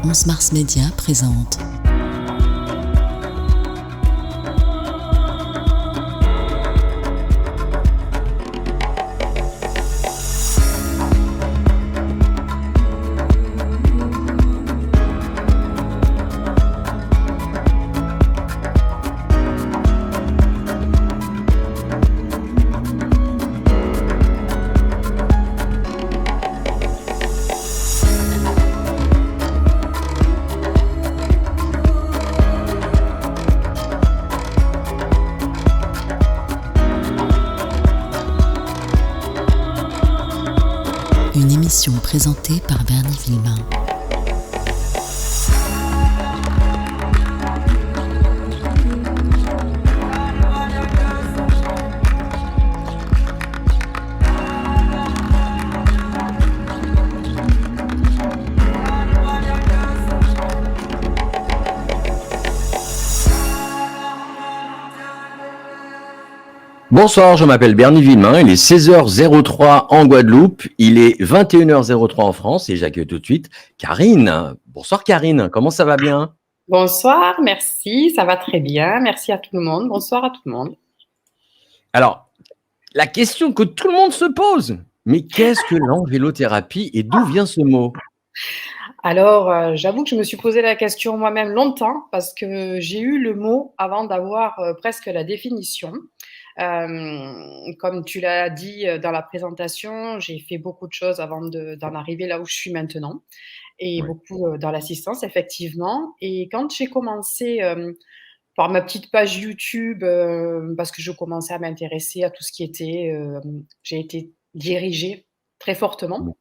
11 Mars Média présente une émission présentée par Bernie Villemain. Bonsoir, je m'appelle Bernie Villemain, il est 16h03 en Guadeloupe, il est 21h03 en France et j'accueille tout de suite Karine. Bonsoir Karine, comment ça va bien? Bonsoir, merci, ça va très bien. Merci à tout le monde. Bonsoir à tout le monde. Alors, la question que tout le monde se pose, mais qu'est-ce que l'angélothérapie et d'où vient ce mot? Alors, j'avoue que je me suis posé la question moi-même longtemps parce que j'ai eu le mot avant d'avoir presque la définition. Comme tu l'as dit dans la présentation, j'ai fait beaucoup de choses avant d'en arriver là où je suis maintenant et Ouais. beaucoup dans l'assistance, effectivement. Et quand j'ai commencé par ma petite page YouTube, parce que je commençais à m'intéresser à tout ce qui était, j'ai été dirigée très fortement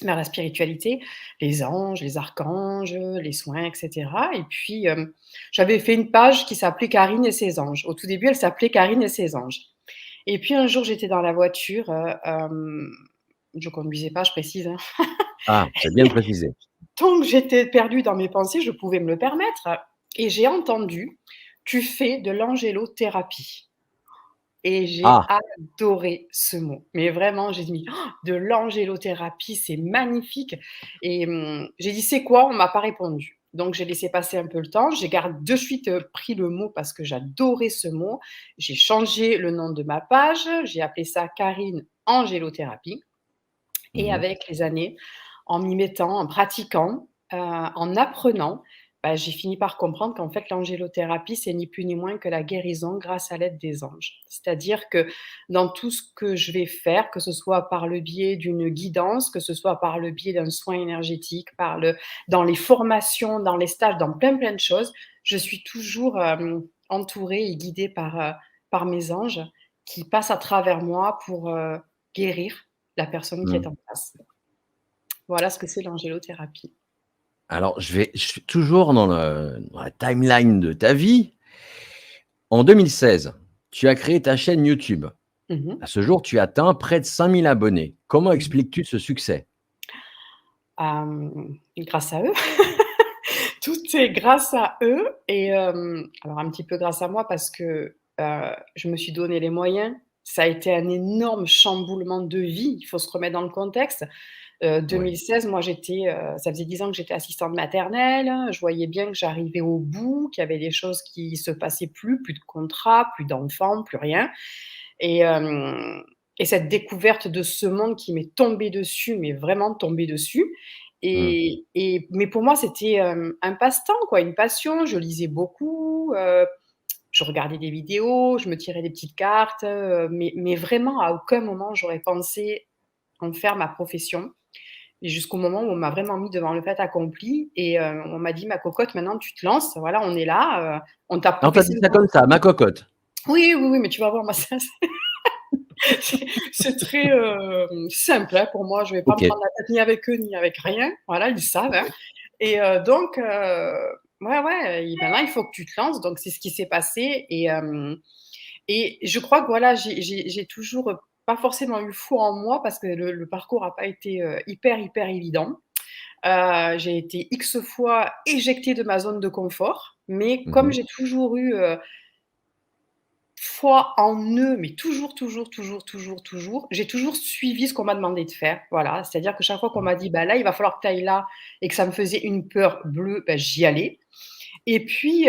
vers la spiritualité, les anges, les archanges, les soins, et cetera. Et puis, j'avais fait une page qui s'appelait Karine et ses anges. Au tout début, elle s'appelait Karine et ses anges. Et puis un jour, j'étais dans la voiture, je conduisais pas, je précise, hein. Ah, c'est bien de préciser. Tant que j'étais perdue dans mes pensées, je pouvais me le permettre et j'ai entendu: «Tu fais de l'angélothérapie» et j'ai Ah, adoré ce mot. Mais vraiment, j'ai dit: «Oh, de l'angélothérapie, c'est magnifique» et j'ai dit: «C'est quoi?» On m'a pas répondu. Donc j'ai laissé passer un peu le temps. J'ai de suite, pris le mot parce que j'adorais ce mot. J'ai changé le nom de ma page, j'ai appelé ça Karine Angélothérapie et mhm. avec les années, en m'y mettant, en pratiquant, en apprenant, bah, j'ai fini par comprendre qu'en fait l'angélothérapie, c'est ni plus ni moins que la guérison grâce à l'aide des anges. C'est-à-dire que dans tout ce que je vais faire, que ce soit par le biais d'une guidance, que ce soit par le biais d'un soin énergétique, dans les formations, dans les stages, dans plein de choses, je suis toujours, entourée et guidée par mes anges qui passent à travers moi pour, guérir la personne qui est Mm. en face. Voilà ce que c'est l'angélothérapie. Alors, je suis toujours dans la timeline de ta vie. En 2016, tu as créé ta chaîne YouTube. Mmh mh. À ce jour, tu atteins près de 5000 abonnés. Comment Mmh. expliques-tu ce succès? Grâce à eux. Tout est grâce à eux et alors un petit peu grâce à moi parce que, je me suis donné les moyens. Ça a été un énorme chamboulement de vie. Il faut se remettre dans le contexte. Oui. 2016, moi j'étais, ça faisait 10 ans que j'étais assistante maternelle. Je voyais bien que j'arrivais au bout, qu'il y avait des choses qui se passaient plus de contrats, plus d'enfants, plus rien et cette découverte de ce monde qui m'est tombée dessus, mais vraiment tombée dessus Mm. mais pour moi c'était, un passe-temps quoi, une passion. Je lisais beaucoup, je regardais des vidéos, je me tirais des petites cartes, mais vraiment à aucun moment j'aurais pensé en faire ma profession. Et jusqu'au moment où on m'a vraiment mis devant le fait accompli et on m'a dit: «Ma cocotte, maintenant tu te lances, voilà, on est là, on t'a On t'a dit ça professionnellement». comme ça, ma cocotte. Oui, mais tu vas voir, moi ça c'est très, simple, hein, pour moi. Je vais pas me Ok. prendre la tête ni avec eux, ni avec rien. Voilà, ils savent, hein et donc ouais et maintenant il faut que tu te lances, donc c'est ce qui s'est passé et je crois que voilà, j'ai toujours, pas forcément eu foi en moi parce que le parcours a pas été, hyper évident. J'ai été X fois éjectée de ma zone de confort, mais comme Mhm. j'ai toujours eu, foi en eux, mais toujours, toujours, toujours, toujours, toujours, j'ai toujours suivi ce qu'on m'a demandé de faire. Voilà, c'est-à-dire que chaque fois qu'on m'a dit: «Bah, là, il va falloir que tu ailles là» et que ça me faisait une peur bleue, bah, j'y allais. Et puis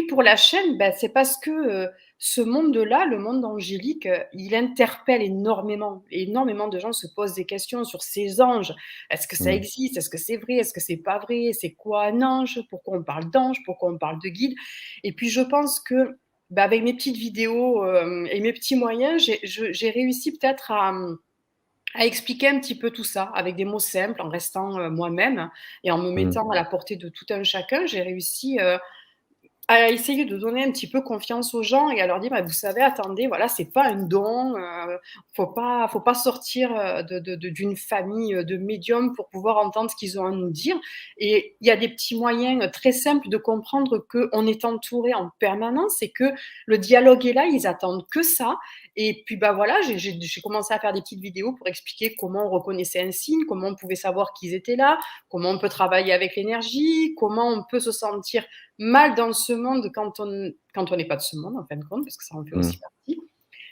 pour la chaîne, bah, c'est parce que, ce monde-là, le monde angélique, il interpelle énormément. Énormément de gens se posent des questions sur ces anges. Est-ce que ça Mmh. existe? Est-ce que c'est vrai? Est-ce que c'est pas vrai? C'est quoi un ange? Pourquoi on parle d'ange? Pourquoi on parle de guide? Et puis je pense que, bah, avec mes petites vidéos, et mes petits moyens, j'ai réussi peut-être à expliquer un petit peu tout ça avec des mots simples, en restant, moi-même et en me Mmh. mettant à la portée de tout un chacun. J'ai réussi, à essayer de donner un petit peu confiance aux gens et à leur dire: «Bah, vous savez, attendez, voilà, c'est pas un don, faut pas sortir, d'une famille, de médiums pour pouvoir entendre ce qu'ils ont à nous dire» et il y a des petits moyens, très simples de comprendre qu'on est entouré en permanence et que le dialogue est là, ils attendent que ça et puis, bah, voilà, j'ai commencé à faire des petites vidéos pour expliquer comment on reconnaissait un signe, comment on pouvait savoir qu'ils étaient là, comment on peut travailler avec l'énergie, comment on peut se sentir mal dans ce monde quand on n'est pas de ce monde en fin de compte, parce que ça en fait Mmh. aussi partie.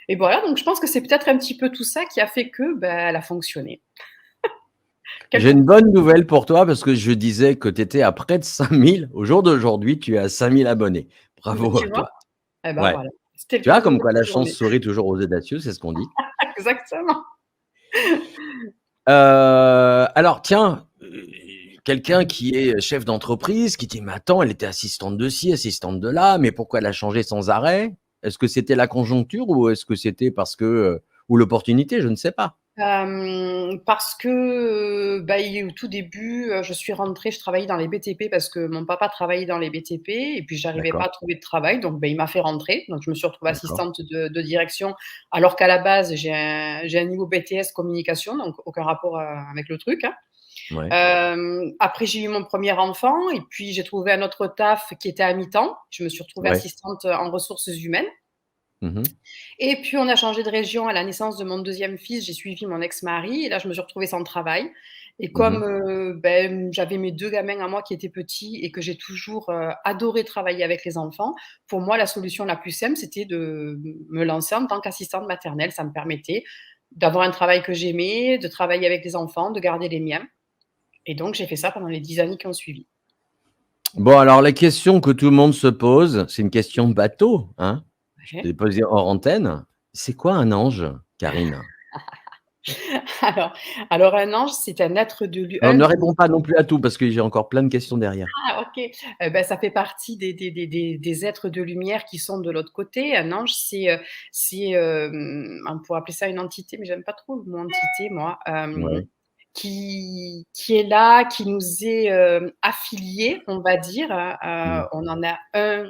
Et voilà, donc je pense que c'est peut-être un petit peu tout ça qui a fait que, bah, elle a fonctionné. J'ai Quelque une bonne nouvelle pour toi parce que je disais que tu étais à près de 5 000. Au jour d'aujourd'hui, tu es à 5 000 abonnés. bah, Bravo tu à vois? toi. Eh ben, Ouais. voilà, c'était le Tu vois cadeau comme de quoi la la chance journée. sourit toujours aux audacieux, c'est ce qu'on dit. Exactement. Alors tiens, quelqu'un qui est chef d'entreprise, qui dit: «Mais attends, elle était assistante de ci, assistante de là, mais pourquoi elle a changé sans arrêt?» Est-ce que c'était la conjoncture ou est-ce que c'était parce que, ou l'opportunité? Je ne sais pas. Parce que, bah, au tout début, je suis rentrée, je travaillais dans les BTP parce que mon papa travaillait dans les BTP et puis j'arrivais pas D'accord, à trouver de travail donc, il m'a fait rentrer. Donc je me suis retrouvée d'accord. assistante de direction alors qu'à la base j'ai un niveau BTS communication donc aucun rapport, avec le truc, hein. Ouais. Après j'ai eu mon premier enfant et puis j'ai trouvé un autre taf qui était à mi-temps. Je me suis retrouvée Ouais. assistante, en ressources humaines. Mmh mh. Et puis on a changé de région à la naissance de mon deuxième fils, j'ai suivi mon ex-mari et là je me suis retrouvée sans travail et Mmh. comme, j'avais mes 2 gamins à moi qui étaient petits et que j'ai toujours, adoré travailler avec les enfants, pour moi la solution la plus simple, c'était de me lancer en tant qu'assistante maternelle. Ça me permettait d'avoir un travail que j'aimais, de travailler avec les enfants, de garder les miens et donc j'ai fait ça pendant les 10 années qui ont suivi. Bon, alors la question que tout le monde se pose, c'est une question bateau, hein? Je te Ouais. l'ai posée hors antenne. C'est quoi un ange, Karine? Alors alors un ange, c'est un être de lu Alors ne qui réponds pas non plus à tout parce que j'ai encore plein de questions derrière. Ah OK. Ça fait partie des êtres de lumière qui sont de l'autre côté. Un ange, on pourrait appeler ça une entité, mais j'aime pas trop le mot entité moi, Ouais. qui est là, qui nous est, affilié, on va dire. Mmh. On en a un,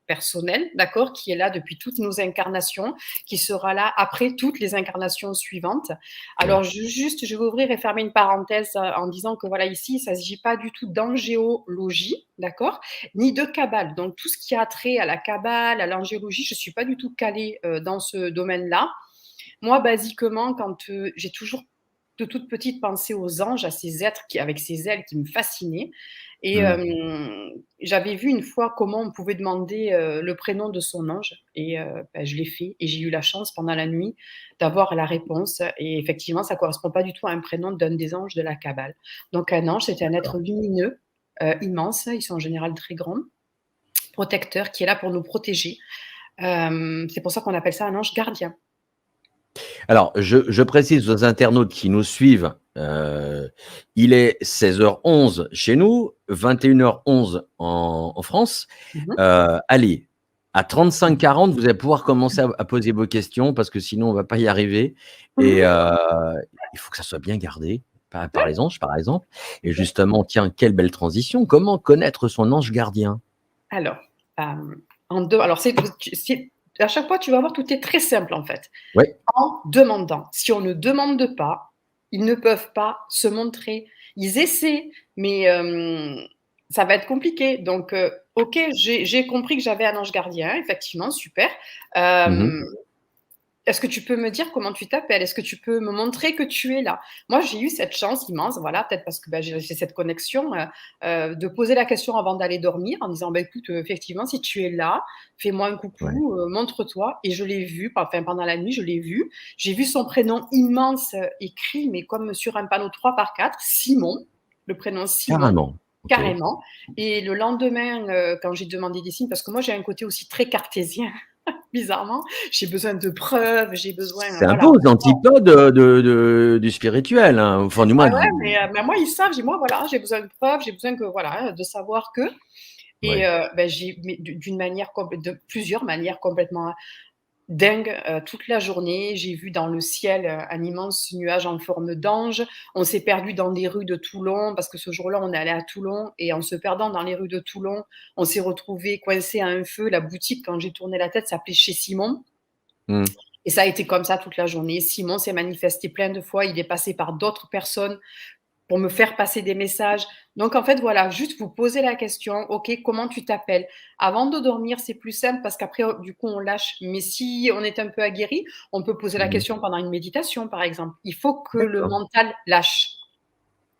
personnel, d'accord? Qui est là depuis toutes nos incarnations, qui sera là après toutes les incarnations suivantes. Ouais. Alors je vais ouvrir et fermer une parenthèse, en disant que voilà, ici, il ne s'agit pas du tout d'angéologie, d'accord? Ni de cabale. Donc tout ce qui a trait à la cabale, à l'angéologie, je ne suis pas du tout calée, dans ce domaine-là. Moi, basiquement, quand, j'ai toujours de toute petite pensé aux anges, à ces êtres qui avec ces ailes qui me fascinaient et Mmh. j'avais vu une fois comment on pouvait demander, le prénom de son ange et je l'ai fait et j'ai eu la chance pendant la nuit d'avoir la réponse et effectivement, ça correspond pas du tout à un prénom d'un des anges de la Kabbale. Donc un ange, c'est un D'accord. être lumineux, immense, ils sont en général très grands, protecteur, qui est là pour nous protéger. C'est pour ça qu'on appelle ça un ange gardien. Alors je précise aux internautes qui nous suivent, il est 16h11 chez nous, 21h11 en France. Mmh mh. Allez, à 35-40, vous allez pouvoir commencer à poser vos questions parce que sinon on va pas y arriver et il faut que ça soit bien gardé par les anges, par exemple et justement, tiens, quelle belle transition. Comment connaître son ange gardien? Alors, en deux alors c'est à chaque fois, tu vas voir, tout est très simple, en fait. Oui. En demandant. Si on ne demande pas, ils ne peuvent pas se montrer. Ils essaient, mais ça va être compliqué. Donc OK, j'ai compris que j'avais un ange gardien, effectivement, super. Mmh. Hem est-ce que tu peux me dire comment tu t'appelles? Est-ce que tu peux me montrer que tu es là? Moi, j'ai eu cette chance immense, voilà, peut-être parce que, bah, j'ai cette connexion, de poser la question avant d'aller dormir en disant: «Bah, écoute, effectivement, si tu es là, fais-moi un Ouais. coucou, montre-toi» et je l'ai vu, enfin, pendant la nuit, je l'ai vu. J'ai vu son prénom immense, écrit, mais comme sur un panneau 3 par 4, Simon, le prénom Simon, Carrément. OK. carrément et le lendemain, quand j'ai demandé des signes parce que moi, j'ai un côté aussi très cartésien, bizarrement. J'ai besoin de preuves, j'ai besoin, C'est un peu voilà. aux antipodes, du spirituel, hein, enfin du moins Ah ouais, du mais moi, ils savent, j'ai moi, voilà, j'ai besoin de preuves, j'ai besoin que voilà, de savoir que et ouais. bah, j'ai mais d'une manière de plusieurs manières complètement dingues, toute la journée. J'ai vu dans le ciel, un immense nuage en forme d'ange. On s'est perdu dans les rues de Toulon parce que ce jour-là, on est allé à Toulon et en se perdant dans les rues de Toulon, on s'est retrouvés coincés à un feu. La boutique, quand j'ai tourné la tête, s'appelait Chez Simon. Mmh. Et ça a été comme ça toute la journée. Simon s'est manifesté plein de fois. Il est passé par d'autres personnes pour me faire passer des messages. Donc, en fait, voilà, juste vous poser la question, OK, comment tu t'appelles? Avant de dormir, c'est plus simple parce qu'après, du coup, on lâche. Mais si on est un peu aguerri, on peut poser la Mmh. question pendant une méditation, par exemple. Il faut que le D'accord. mental lâche.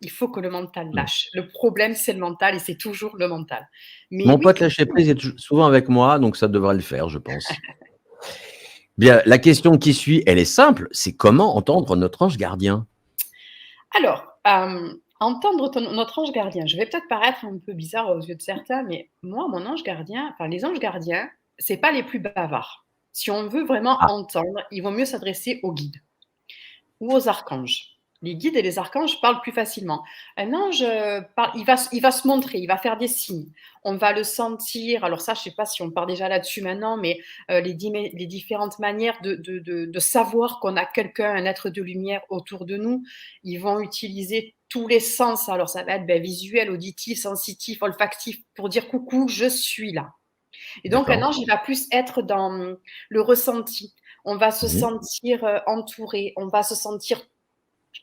Il faut que le mental Mmh. lâche. Le problème, c'est le mental et c'est toujours le mental. Mais Mon oui, pote lâcher prise est souvent avec moi, donc ça devrait le faire, je pense. Bien, la question qui suit, elle est simple, c'est comment entendre notre ange gardien? alors, entendre notre ange gardien, je vais peut-être paraître un peu bizarre aux yeux de certains, mais moi, mon ange gardien, enfin les anges gardiens, c'est pas les plus bavards. Si on veut vraiment Ah, entendre, il vaut mieux s'adresser aux guides ou aux archanges. Les guides et les archanges parlent plus facilement. Un ange, il va se montrer, il va faire des signes. On va le sentir. Alors ça, je ne sais pas si on part déjà là-dessus maintenant, mais les différentes manières de savoir qu'on a quelqu'un, un être de lumière autour de nous, ils vont utiliser tous les sens. Alors ça va être visuel, auditif, sensitif, olfactif, pour dire coucou, je suis là. Et donc un d'accord. ange, il va plus être dans le ressenti. On va se Mmh. sentir entouré, on va se sentir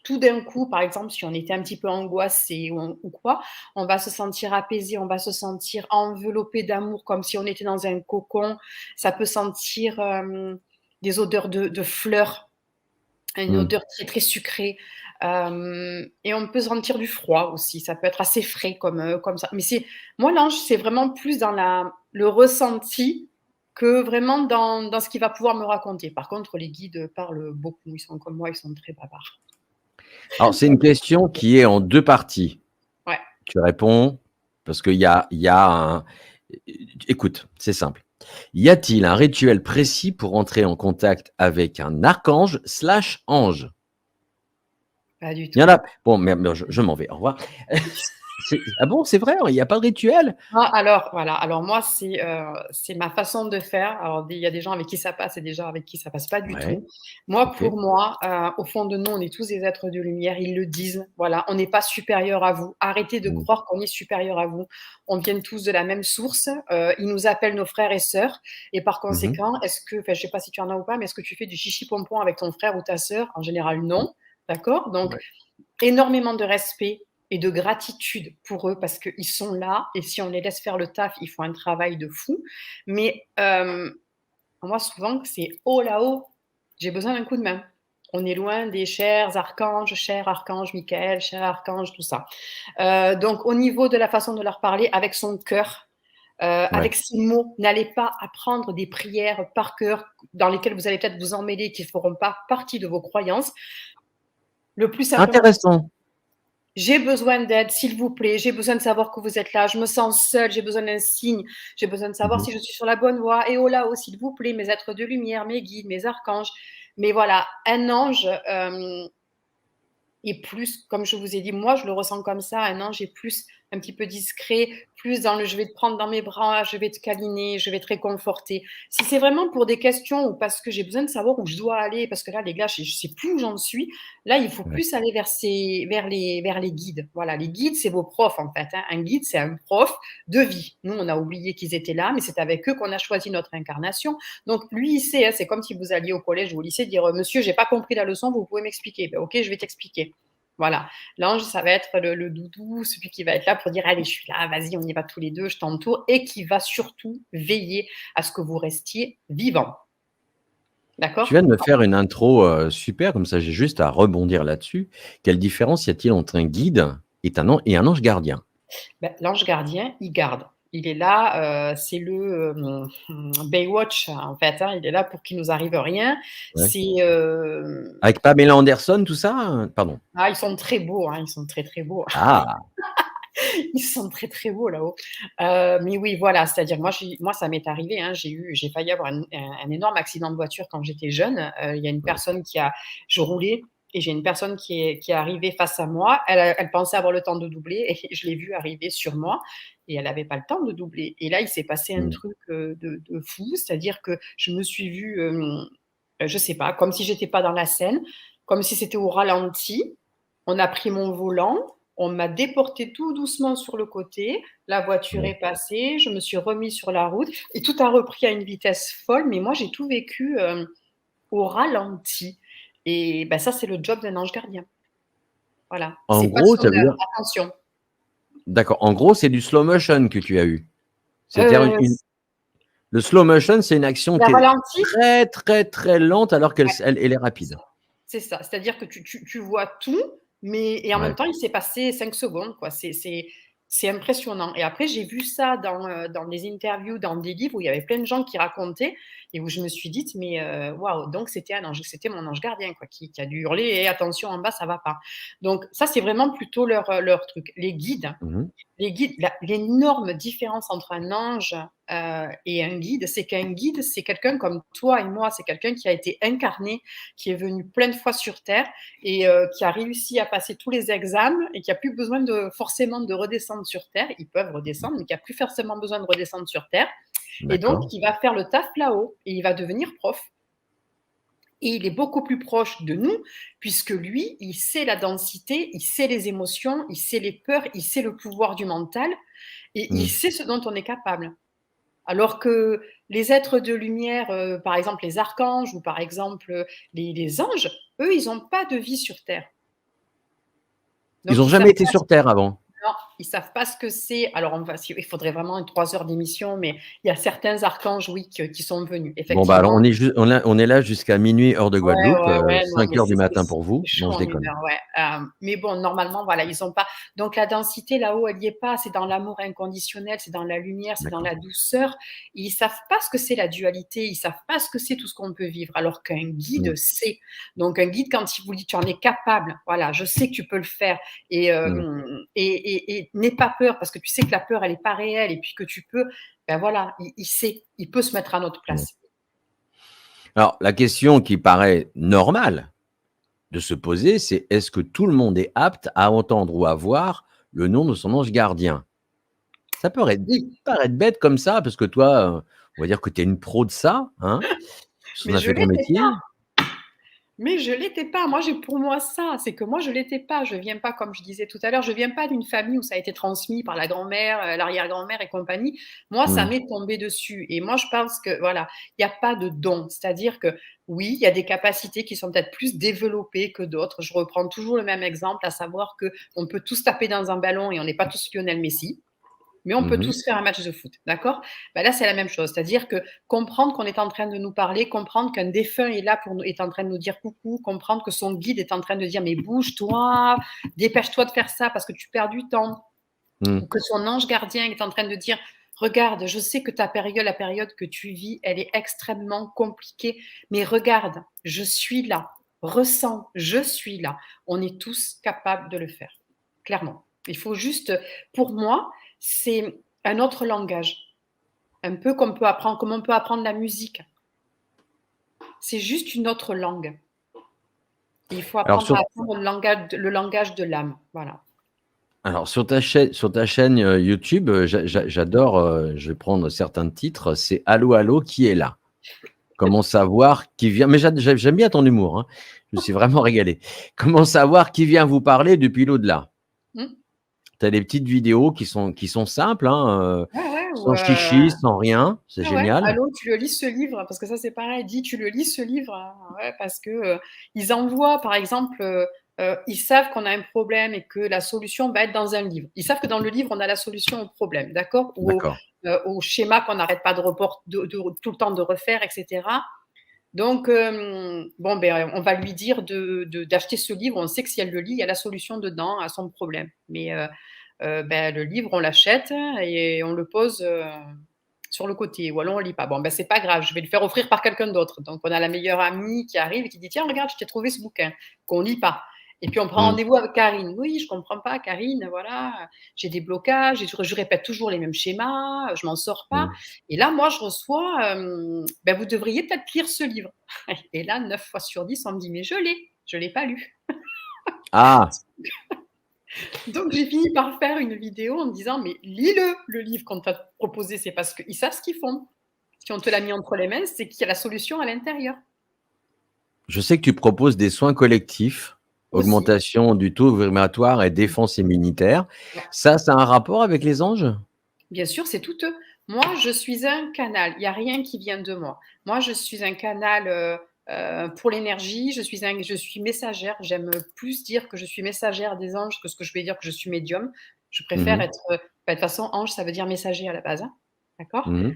tout d'un coup, par exemple, si on était un petit peu angoissé ou quoi, on va se sentir apaisé, on va se sentir enveloppé d'amour, comme si on était dans un cocon. Ça peut sentir des odeurs de fleurs, une Mmh. odeur très très sucrée. Et on peut sentir du froid aussi. Ça peut être assez frais comme ça. Mais moi, l'ange, c'est vraiment plus dans le ressenti que vraiment dans ce qu'il va pouvoir me raconter. Par contre, les guides parlent beaucoup. Ils sont comme moi, ils sont très bavards. Alors c'est une question qui est en 2 parties. Ouais. Tu réponds parce qu'il y a un écoute, c'est simple. Y a-t-il un rituel précis pour entrer en contact avec un archange/ange? Pas du Il y en tout. a bon, mais je m'en vais, au revoir. Ah bon, c'est vrai? Il y a pas de rituel? Moi, alors voilà, alors moi, c'est ma façon de faire. Alors il y a des gens avec qui ça passe et des gens avec qui ça passe pas du Ouais, tout. Moi, OK. pour moi, au fond de nous, on est tous des êtres de lumière, ils le disent, voilà, on n'est pas supérieur à vous. Arrêtez de Mmh. croire qu'on est supérieur à vous. On vient tous de la même source, ils nous appellent nos frères et sœurs et par Mmh mh. conséquent, enfin, je sais pas si tu en as ou pas, mais est-ce que tu fais du chichi pompon avec ton frère ou ta sœur? En général, non, d'accord? Donc Ouais, énormément de respect et de gratitude pour eux parce qu'ils sont là et si on les laisse faire le taf, ils font un travail de fou. Mais moi, souvent, c'est oh là-haut, j'ai besoin d'un coup de main. On est loin des cher archange Michael, cher archange, tout ça. Donc, au niveau de la façon de leur parler, avec son cœur, ouais. avec ses mots, n'allez pas apprendre des prières par cœur dans lesquelles vous allez peut-être vous emmêler, qui ne feront pas partie de vos croyances. Le plus simplement possible. Intéressant. J'ai besoin d'aide, s'il vous plaît. J'ai besoin de savoir que vous êtes là. Je me sens seule. J'ai besoin d'un signe. J'ai besoin de Mmh savoir mh. si je suis sur la bonne voie. Et oh là-haut, s'il vous plaît, mes êtres de lumière, mes guides, mes archanges. Mais voilà, un ange, et plus, comme je vous ai dit, moi, je le ressens comme ça. Un ange est plus un petit peu discret, plus dans le je vais te prendre dans mes bras, je vais te câliner, je vais te réconforter. Si c'est vraiment pour des questions ou parce que j'ai besoin de savoir où je dois aller, parce que là, les gars, je ne sais plus où j'en suis, là, il faut Ouais. plus aller vers les guides. Voilà, les guides, c'est vos profs, en fait, hein. Un guide, c'est un prof de vie. Nous, on a oublié qu'ils étaient là, mais c'est avec eux qu'on a choisi notre incarnation. Donc, lui, il sait, hein, c'est comme si vous alliez au collège ou au lycée dire Monsieur, j'ai pas compris la leçon, vous pouvez m'expliquer. Ben, ok, je vais t'expliquer. Voilà. L'ange, ça va être le doudou, celui qui va être là pour dire allez, je suis là, vas-y, on y va tous les deux, je t'entoure, et qui va surtout veiller à ce que vous restiez vivant. Tu d'accord? viens de me faire une intro super, comme ça j'ai juste à rebondir là-dessus. Quelle différence y a-t-il entre un guide et un ange gardien? Ben, l'ange gardien, il garde. Il est là, c'est le, Baywatch, en fait, hein. Il est là pour qu'il nous arrive rien. Ouais. C'est, Avec Pamela Anderson, tout ça? Pardon. ah, ils sont très beaux, hein, ils sont très, très beaux. Ah! Ils sont très, très beaux là-haut. Mais oui, voilà, c'est-à-dire moi ça m'est arrivé, hein, j'ai failli avoir un énorme accident de voiture quand j'étais jeune. Il y a une Ouais. personne je roulais et j'ai une personne qui est arrivée face à moi. Elle pensait avoir le temps de doubler et je l'ai vue arriver sur moi et elle avait pas le temps de doubler et là, il s'est passé un Mmh. truc, de fou. C'est-à-dire que je me suis vue, je sais pas, comme si j'étais pas dans la scène, comme si c'était au ralenti. On a pris mon volant, on m'a déporté tout doucement sur le côté, la voiture Ouais. est passée, je me suis remise sur la route et tout a repris à une vitesse folle, mais moi j'ai tout vécu, au ralenti et bah, ça c'est le job d'un ange gardien. Voilà, En c'est pas gros, ça veut sonore, dire attention. d'accord, en gros, c'est du slow motion que tu as eu? C'est-à-dire une C le slow motion, c'est une action la qui est ralenti, très, très, très lente alors qu'elle ouais, s elle elle est c'est rapide. ça. C'est ça, c'est-à-dire que tu vois tout, mais et en même Ouais. temps, il s'est passé 5 secondes, quoi. C'est impressionnant et après j'ai vu ça dans des interviews, dans des livres où il y avait plein de gens qui racontaient et où je me suis dite: «Mais waouh, donc c'était un ange, c'était mon ange gardien, quoi, qui a dû hurler: «Eh attention en bas, ça va pas». Donc ça, c'est vraiment plutôt leur truc. Mmh mh. Les guides, l'énorme différence entre un ange et un guide, c'est qu'un guide, c'est quelqu'un comme toi et moi, c'est quelqu'un qui a été incarné, qui est venu plein de fois sur Terre et qui a réussi à passer tous les examens et qui a plus besoin forcément de redescendre sur Terre. Ils peuvent redescendre, mais qui a plus forcément besoin de redescendre sur Terre. Et donc, D'accord. il va faire le taf là-haut et il va devenir prof. Et il est beaucoup plus proche de nous, puisque lui, il sait la densité, il sait les émotions, il sait les peurs, il sait le pouvoir du mental et il Mmh. sait ce dont on est capable. Alors que les êtres de lumière, par exemple les archanges ou par exemple, les anges, eux, ils n'ont pas de vie sur terre. Ils Donc ont ils savent jamais été pas. sur terre avant? Non, ils savent pas ce que c'est. Alors on va il faudrait vraiment une 3 heures d'émission, mais il y a certains archanges, oui, qui sont venus, Bon, bah, alors effectivement. on est là jusqu'à minuit heure de Ouais, Guadeloupe, ouais, ouais, non, mais 5:00 du matin c'est pour vous. Non, chaud je en 1 déconne. heure, ouais, mais bon, normalement, voilà, ils ont pas donc la densité là-haut, elle y est pas, c'est dans l'amour inconditionnel, c'est dans la lumière, c'est dans D'accord. la douceur. Ils savent pas ce que c'est la dualité, ils savent pas ce que c'est tout ce qu'on peut vivre, alors qu'un Mmh. guide sait. Donc un guide, quand il vous dit: «Tu en es capable, voilà, je sais que tu peux le faire et Mmh. n'aie pas peur parce que tu sais que la peur, elle est pas réelle et puis que tu peux», ben voilà, il sait, il peut se mettre à notre Mmh. place. Alors la question qui paraît normale de se poser, c'est est-ce que tout le monde est apte à entendre ou à voir le nom de son ange gardien? Ça Oui, paraître bête comme ça, parce que toi, on va dire que tu es une pro de ça, hein, parce qu'on mais a je fait ton l'étais métier. Mais je l'étais pas. Moi, j'ai pour moi ça, c'est que moi je l'étais pas. Je viens pas, comme je disais tout à l'heure, je viens pas d'une famille où ça a été transmis par la grand-mère, l'arrière-grand-mère et compagnie. Moi, ça Mmh. m'est tombé dessus et moi je pense que voilà, il y a pas de don. C'est-à-dire que oui, il y a des capacités qui sont peut-être plus développées que d'autres. Je reprends toujours le même exemple, à savoir qu'on peut tous taper dans un ballon et on n'est pas tous Lionel Messi. Mais on peut Mmh mh. tous faire un match de foot, d'accord? Bah, là, c'est la même chose. C'est-à-dire que comprendre qu'on est en train de nous parler, comprendre qu'un défunt est là est en train de nous dire coucou, comprendre que son guide est en train de dire mais bouge-toi, dépêche-toi de faire ça parce que tu perds du temps, Mmh. ou que son ange gardien est en train de dire regarde, je sais que la période que tu vis, elle est extrêmement compliquée, mais regarde, je suis là, ressens, je suis là. On est tous capables de le faire, clairement. Il faut juste, pour moi, c'est un autre langage, un peu comme on peut apprendre la musique. C'est juste une autre langue. Il faut Alors apprendre sur à apprendre le langage de l'âme. Voilà. alors sur ta chaîne, YouTube, j'adore, je vais prendre certains titres, c'est «Allô, allô, qui est là?» Comment savoir qui vient, mais j'aime bien ton humour, hein. Je me suis vraiment régalé. Comment savoir qui vient vous parler depuis l'au-delà? Mmh. Tu as des petites vidéos qui sont simples, hein, Ouais, ouais, ou sans chichi, sans rien, c'est ah ouais, génial. allô, tu le lis ce livre? Parce que ça, c'est pareil, dis: «Tu le lis ce livre?» Ouais, parce que, ils envoient, par exemple, ils savent qu'on a un problème et que la solution va être dans un livre. Ils savent que dans le livre, on a la solution au problème, d'accord? Ou D'accord. au schéma qu'on n'arrête pas de report de tout le temps de refaire et cetera. Donc, bon, ben, on va lui dire d'acheter ce livre. On sait que si elle le lit, il y a la solution dedans à son problème. Mais ben, le livre, on l'achète et on le pose sur le côté. Ou alors on lit pas. Bon, ben, c'est pas grave. Je vais le faire offrir par quelqu'un d'autre. Donc, on a la meilleure amie qui arrive et qui dit tiens, regarde, je t'ai trouvé ce bouquin qu'on lit pas. Et puis on prend Mmh. rendez-vous avec Karine. Oui, je comprends pas, Karine. Voilà, j'ai des blocages. Je répète toujours les mêmes schémas. Je m'en sors pas. Mmh. Et là, moi, je reçois, ben, vous devriez peut-être lire ce livre. Et là, 9 fois sur 10, on me dit, mais je l'ai pas lu. Ah! Donc, j'ai fini par faire une vidéo en me disant, mais lis-le, le livre qu'on t'a proposé. C'est parce qu'ils savent ce qu'ils font. Si on te l'a mis entre les mains, c'est qu'il y a la solution à l'intérieur. Je sais que tu proposes des soins collectifs, Aussi. augmentation du taux vibratoire et défense immunitaire. Ouais. Ça a un rapport avec les anges? Bien sûr, c'est tout eux. Moi, je suis un canal. Il n'y a rien qui vient de moi. Moi, je suis un canal pour l'énergie. Je suis messagère. J'aime plus dire que je suis messagère des anges que ce que je vais dire que je suis médium. Je préfère Mmh. être. De toute façon, ange, ça veut dire messager à la base. Hein. D'accord. Mmh.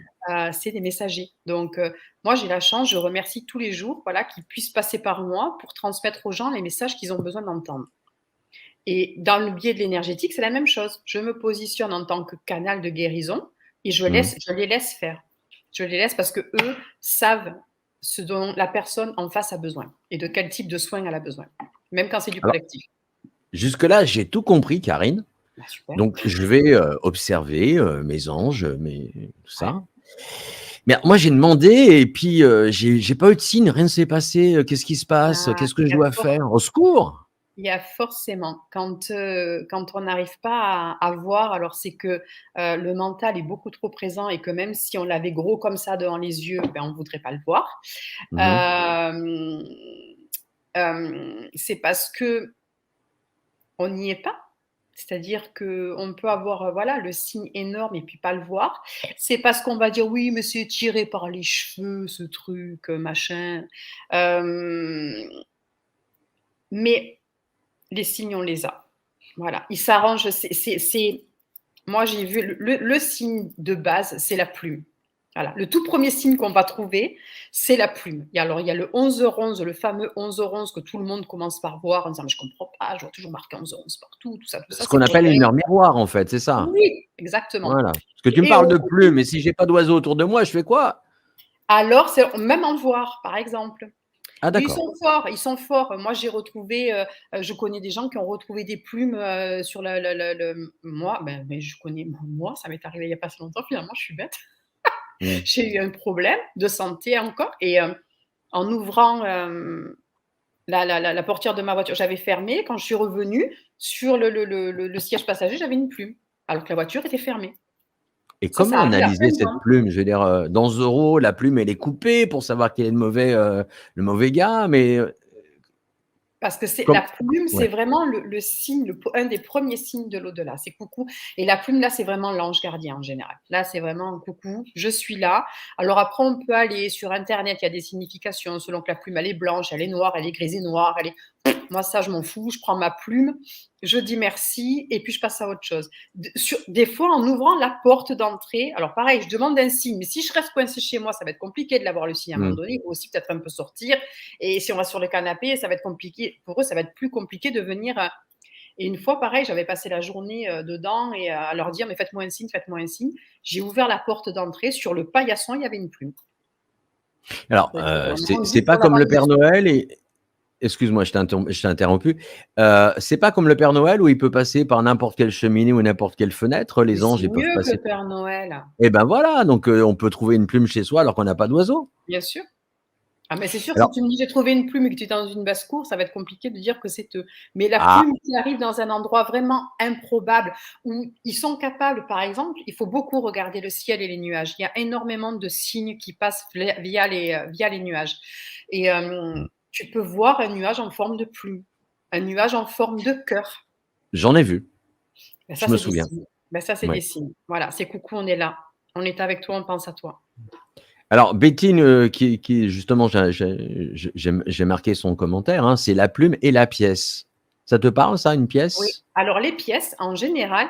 C'est des messagers. Donc, moi, j'ai la chance, je remercie tous les jours voilà, qu'ils puissent passer par moi pour transmettre aux gens les messages qu'ils ont besoin d'entendre. Et dans le biais de l'énergétique, c'est la même chose. Je me positionne en tant que canal de guérison et Mmh. je les laisse faire. Je les laisse parce que eux savent ce dont la personne en face a besoin et de quel type de soins elle a besoin, même quand c'est du Alors, collectif. jusque-là, j'ai tout compris, Karine. Bah, super. Donc, je vais observer mes anges, tout Ouais. ça. Mais moi, j'ai demandé et puis j'ai pas eu de signe, rien ne s'est passé. Qu'est-ce qui se passe? Ah, Qu'est-ce que il je y a dois fort- faire? Au secours! il y a forcément, quand on n'arrive pas à voir, alors c'est que le mental est beaucoup trop présent et que même si on l'avait gros comme ça devant les yeux, ben, on ne voudrait pas le voir. Mmh. Euh, c'est parce que on n'y est pas. C'est-à-dire qu'on peut avoir voilà, le signe énorme et puis pas le voir. C'est parce qu'on va dire oui, mais c'est tiré par les cheveux, ce truc, machin. Euh, mais les signes, on les a. Voilà, ils s'arrangent. Moi, j'ai vu le signe de base, c'est la plume. Voilà. Le tout premier signe qu'on va trouver, c'est la plume. Alors, il y a le 11h11, le fameux 11h11 que tout le monde commence par voir en disant mais je comprends pas, je vois toujours marqué 11h11 partout, tout ça, Ce c'est qu'on pour appelle les une règles. heure miroir, en fait, c'est ça? Oui, exactement. Voilà. Parce que tu me Et parles de plumes, et si j'ai pas d'oiseaux autour de moi, je fais quoi? alors, c'est même en voir, par exemple. Ah Mais ils d'accord. sont forts, ils sont forts. Moi, j'ai retrouvé, je connais des gens qui ont retrouvé des plumes sur moi, ben, je connais, moi, ça m'est arrivé il n'y a pas si longtemps, finalement, je suis bête. Mmh. J'ai eu un problème de santé encore et en ouvrant la portière de ma voiture, j'avais fermé. Quand je suis revenue, sur le siège passager, j'avais une plume, alors que la voiture était fermée. Et Ça comment arrive à plein analyser de cette gens. plume? Je veux dire, dans Zorro, la plume, elle est coupée pour savoir quel est le mauvais gars, mais Parce que c'est la comme plume, c'est ouais. vraiment le signe, un des premiers signes de l'au-delà. C'est coucou. Et la plume, là, c'est vraiment l'ange gardien en général. Là, c'est vraiment coucou, je suis là. Alors après, on peut aller sur Internet, il y a des significations selon que la plume, elle est blanche, elle est noire, elle est grisée noire, elle est. Moi, ça, je m'en fous. Je prends ma plume, je dis merci et puis je passe à autre chose. Des fois, en ouvrant la porte d'entrée, alors pareil, je demande un signe, mais si je reste coincée chez moi, ça va être compliqué de l'avoir le signe à un moment Mmh. donné. Il faut aussi peut-être un peu sortir. Et si on va sur le canapé, ça va être compliqué. Pour eux, ça va être plus compliqué de venir. Et une fois, pareil, j'avais passé la journée dedans et à leur dire, mais faites-moi un signe, faites-moi un signe. J'ai ouvert la porte d'entrée. Sur le paillasson, il y avait une plume. Alors, J'étais vraiment c'est dit pas pour comme l'avoir le mis Père dessus. Noël et excuse-moi, je t'ai interrompu. C'est pas comme le Père Noël où il peut passer par n'importe quelle cheminée ou n'importe quelle fenêtre, Mais les c'est anges, ils peuvent mieux que passer le Père Noël, et ben voilà, donc on peut trouver une plume chez soi alors qu'on n'a pas d'oiseau. bien sûr. Ah, mais c'est sûr, si Alors tu me dis j'ai trouvé une plume et que tu es dans une basse-cour, ça va être compliqué de dire que c'est eux. Mais la ah, plume qui arrive dans un endroit vraiment improbable, où ils sont capables, par exemple, il faut beaucoup regarder le ciel et les nuages. Il y a énormément de signes qui passent via les nuages. Et tu peux voir un nuage en forme de plume, un nuage en forme de cœur. j'en ai vu, Ben, ça, je me c'est des souviens. signes. Ben, ça, c'est des Ouais. signes. Voilà, c'est coucou, on est là. On est avec toi, on pense à toi. Alors Bettine, qui justement j'ai marqué son commentaire, hein, c'est la plume et la pièce. Ça te parle ça, une Oui, pièce? alors les pièces, en général,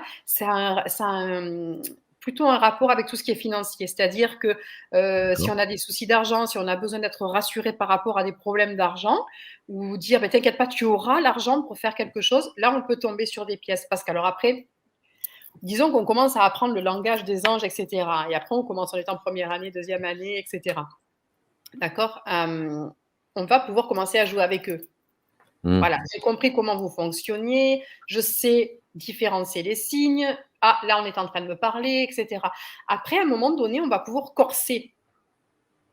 plutôt un rapport avec tout ce qui est financier. C'est-à-dire que si D'accord. on a des soucis d'argent, si on a besoin d'être rassuré par rapport à des problèmes d'argent, ou dire bah, t'inquiète pas, tu auras l'argent pour faire quelque chose, là on peut tomber sur des pièces. Parce qu'alors après, disons qu'on commence à apprendre le langage des anges, etc. Et après on commence en étant première année, deuxième année, etc. D'accord. On va pouvoir commencer à jouer avec eux. Voilà, j'ai compris comment vous fonctionniez, je sais différencier les signes. Ah, là, on est en train de me parler, etc. Après, à un moment donné, on va pouvoir corser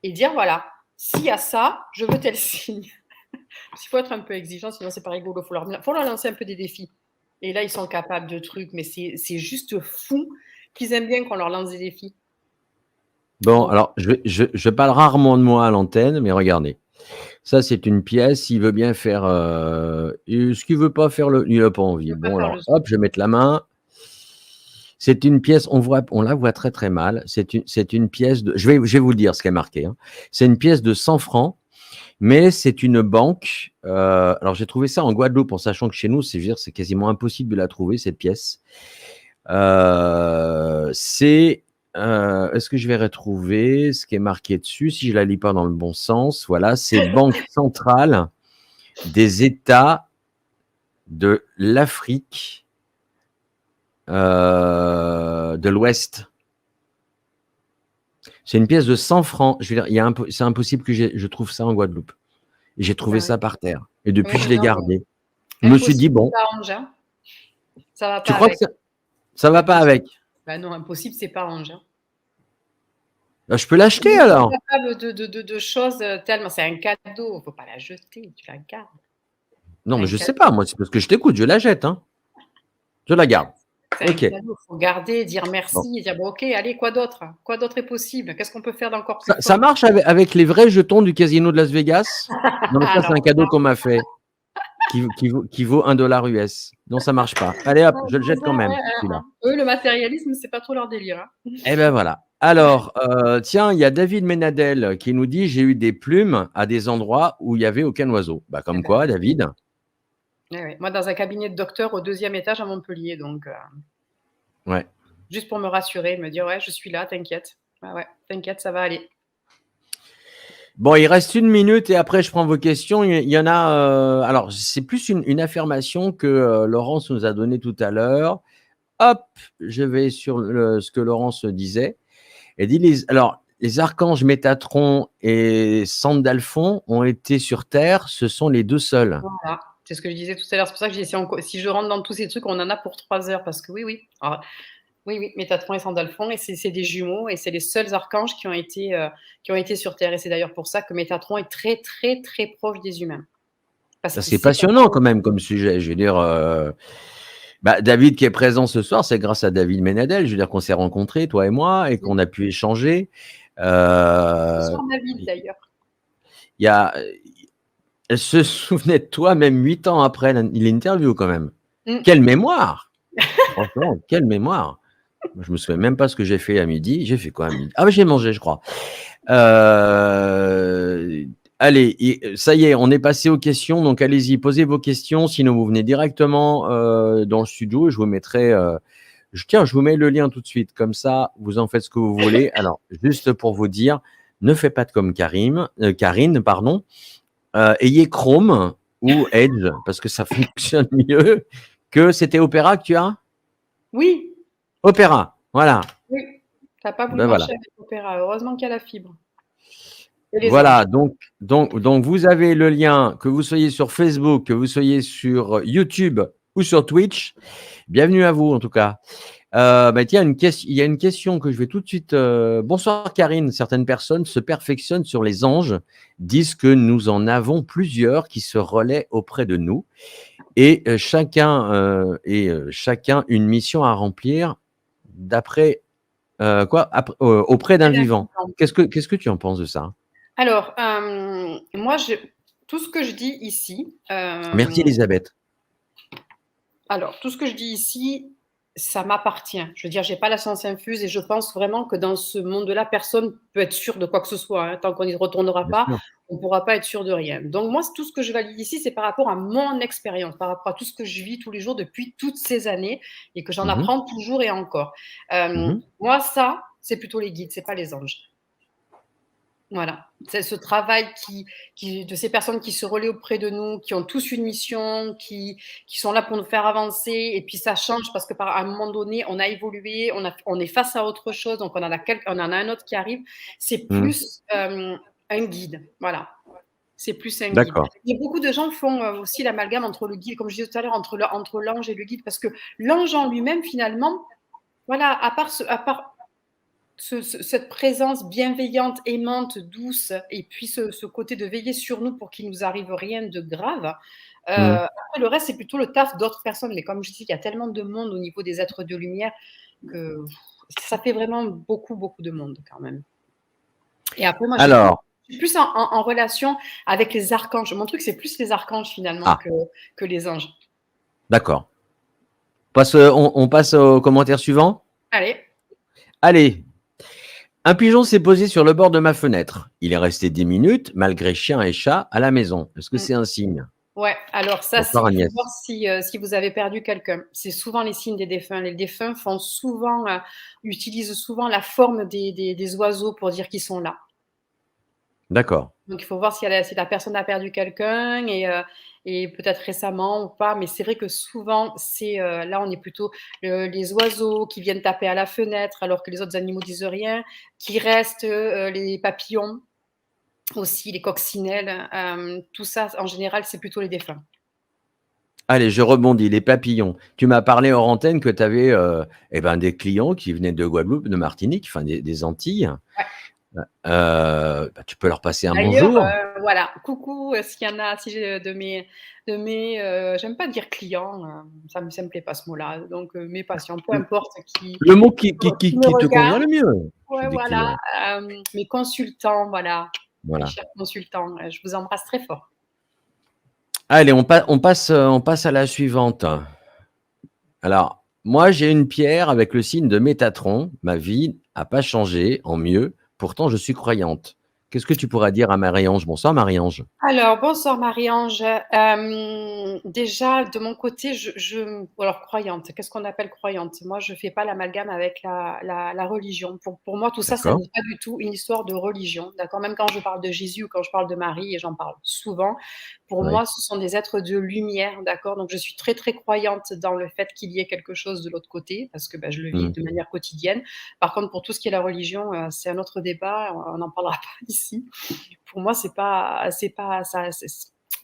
et dire voilà, s'il y a ça, je veux tel signe. Il faut être un peu exigeant, sinon c'est pas rigolo. Faut leur lancer un peu des défis. Et là, ils sont capables de trucs, mais c'est juste fou qu'ils aiment bien qu'on leur lance des défis. Bon, alors, je parle rarement de moi à l'antenne, mais regardez. Ça, c'est une pièce. Il veut bien faire. Ce qu'il veut pas faire, il n'a pas envie. Bon, alors, hop, je vais mettre la main. C'est une pièce, on la voit très très mal. C'est une pièce de. Je vais vous le dire ce qui est marqué. Hein. C'est une pièce de 100 francs, mais c'est une banque. Alors, j'ai trouvé ça en Guadeloupe, en sachant que chez nous, c'est quasiment impossible de la trouver, cette pièce. Est-ce que je vais retrouver ce qui est marqué dessus si je la lis pas dans le bon sens? Voilà, c'est Banque centrale des États de l'Afrique de l'Ouest. C'est une pièce de 100 francs. Je veux dire, c'est impossible que je trouve ça en Guadeloupe. Et j'ai trouvé ça par terre. Et depuis, je l'ai gardé. Je me suis dit, bon. Ça va pas tu crois avec. que ça va pas avec? Bah non, impossible, c'est pas Ange. Bah, je peux l'acheter alors. Je suis capable de choses tellement. C'est un cadeau, faut pas la jeter, tu la gardes. Non, mais je sais pas, moi, c'est parce que je t'écoute, je la jette. Hein. Je la garde. C'est un cadeau, il faut garder, dire merci, et dire bon, ok, allez, quoi d'autre? Quoi d'autre est possible? Qu'est-ce qu'on peut faire d'encore plus fort? Ça marche avec les vrais jetons du casino de Las Vegas? Non, ça, c'est un cadeau qu'on m'a fait qui vaut $1 US. Non, ça marche pas. Allez hop, je le jette quand même. Eux, le matérialisme, c'est pas trop leur délire. Hein. Eh ben voilà. Alors, tiens, il y a David Ménadel qui nous dit: j'ai eu des plumes à des endroits où il n'y avait aucun oiseau. Bah, comme quoi, David? Ouais. Moi, dans un cabinet de docteur au 2e étage à Montpellier, donc ouais. Juste pour me rassurer, me dire ouais, je suis là, t'inquiète. Ouais, t'inquiète, ça va aller. Bon, il reste 1 minute et après, je prends vos questions. Il y en a. Alors, c'est plus une affirmation que Laurence nous a donnée tout à l'heure. Hop, je vais sur ce que Laurence disait. Elle dit les archanges Métatron et Sandalphon ont été sur Terre, ce sont les 2 seuls. Voilà, c'est ce que je disais tout à l'heure. C'est pour ça que j'ai si je rentre dans tous ces trucs, on en a pour 3 heures. Parce que oui. Alors, oui, Métatron et Sandalphon, et c'est des jumeaux, et c'est les seuls archanges qui ont été sur Terre. Et c'est d'ailleurs pour ça que Métatron est très, très, très proche des humains. C'est passionnant quand même comme sujet. Je veux dire, David qui est présent ce soir, c'est grâce à David Ménadel. Je veux dire qu'on s'est rencontrés, toi et moi, et qu'on a pu échanger. Bonsoir David d'ailleurs. Elle se souvenait de toi même 8 ans après l'interview quand même. Quelle mémoire! Franchement, quelle mémoire! Je me souviens même pas ce que j'ai fait à midi. J'ai fait quoi à midi? Ah, j'ai mangé, je crois. Allez, ça y est, on est passé aux questions. Donc, allez-y, posez vos questions. Sinon, vous venez directement dans le studio. Je vous mettrai. Je vous mets le lien tout de suite. Comme ça, vous en faites ce que vous voulez. Alors, juste pour vous dire, ne faites pas comme Karine, pardon. Ayez Chrome ou Edge parce que ça fonctionne mieux que c'était Opera que tu as? Oui. Opera, voilà. Oui, tu n'as pas voulu marcher avec Opera. Heureusement qu'il y a la fibre. Voilà, donc vous avez le lien, que vous soyez sur Facebook, que vous soyez sur YouTube ou sur Twitch. Bienvenue à vous en tout cas. Tiens, il y a une question que je vais tout de suite. Bonsoir Karine, certaines personnes se perfectionnent sur les anges, disent que nous en avons plusieurs qui se relaient auprès de nous et chacun une mission à remplir d'après auprès d'un vivant. Qu'est-ce que tu en penses de ça? Alors, moi, tout ce que je dis ici… Merci Elisabeth. Alors, tout ce que je dis ici, ça m'appartient. Je veux dire, j'ai pas la science infuse et je pense vraiment que dans ce monde-là, personne peut être sûr de quoi que ce soit, hein. Tant qu'on n'y retournera Bien pas, sûr. on pourra pas être sûr de rien. Donc moi, tout ce que je valide ici, c'est par rapport à mon expérience, par rapport à tout ce que je vis tous les jours depuis toutes ces années et que j'en Mmh mh. apprends toujours et encore. Mmh. Moi, ça, c'est plutôt les guides, c'est pas les anges. Voilà, c'est ce travail de ces personnes qui se relaient auprès de nous, qui ont tous une mission, qui sont là pour nous faire avancer et puis ça change parce que par à un moment donné, on a évolué, on est face à autre chose, donc on en a un autre qui arrive. C'est Mmh. plus, un guide, voilà, c'est plus un guide. D'accord. Et beaucoup de gens font, aussi l'amalgame entre le guide, comme je disais tout à l'heure, entre l'ange et le guide parce que l'ange en lui-même finalement, voilà, à part cette présence bienveillante, aimante, douce, et puis ce côté de veiller sur nous pour qu'il nous arrive rien de grave. Mmh. Après le reste, c'est plutôt le taf d'autres personnes. Mais comme je dis, il y a tellement de monde au niveau des êtres de lumière que ça fait vraiment beaucoup, beaucoup de monde quand même. Et après, moi, Alors je suis plus en relation avec les archanges. Mon truc, c'est plus les archanges finalement ah, que les anges. d'accord. On passe au commentaire suivant? Allez. Allez. Un pigeon s'est posé sur le bord de ma fenêtre. Il est resté 10 minutes, malgré chien et chat, à la maison. Est-ce que Mmh. c'est un signe? Ouais, alors ça, Bonsoir il faut Agnès. voir si vous avez perdu quelqu'un. C'est souvent les signes des défunts. Les défunts font souvent, utilisent souvent la forme des oiseaux pour dire qu'ils sont là. D'accord. Donc il faut voir si la personne a perdu quelqu'un et peut-être récemment ou pas. Mais c'est vrai que souvent, là, on est plutôt les oiseaux qui viennent taper à la fenêtre alors que les autres animaux disent rien, qui restent, les papillons aussi, les coccinelles, tout ça, en général, c'est plutôt les défunts. Allez, je rebondis, les papillons. Tu m'as parlé hors antenne que tu avais, eh ben, des clients qui venaient de Guadeloupe, de Martinique, enfin des Antilles. Ouais. Bah, tu peux leur passer un D'ailleurs, bonjour? voilà, coucou, s'il y en a, si j'ai j'aime pas dire clients, ça me plaît pas ce mot-là, donc mes patients, peu importe Le mot qui qui qui qui me qui te convient regardent, le mieux. C'est ouais, des voilà, clients. mes consultants, voilà, mes Voilà. chers consultants, je vous embrasse très fort. Allez, on passe à la suivante. Alors, moi, j'ai une pierre avec le signe de Métatron. Ma vie n'a pas changé en mieux. Pourtant, je suis croyante. Qu'est-ce que tu pourrais dire à Marie-Ange? Bonsoir Marie-Ange. Alors, bonsoir Marie-Ange. Déjà, de mon côté, alors croyante, qu'est-ce qu'on appelle croyante? Moi, je fais pas l'amalgame avec la religion. Pour moi, tout ça, ça D'accord. n'est pas du tout une histoire de religion, d'accord? Même quand je parle de Jésus ou quand je parle de Marie, et j'en parle souvent, pour Oui. moi, ce sont des êtres de lumière, d'accord? Donc, je suis très, très croyante dans le fait qu'il y ait quelque chose de l'autre côté, parce que bah, je le vis Mmh. de manière quotidienne. Par contre, pour tout ce qui est la religion, c'est un autre débat, on n'en parlera pas ici. Pour moi, c'est pas ça,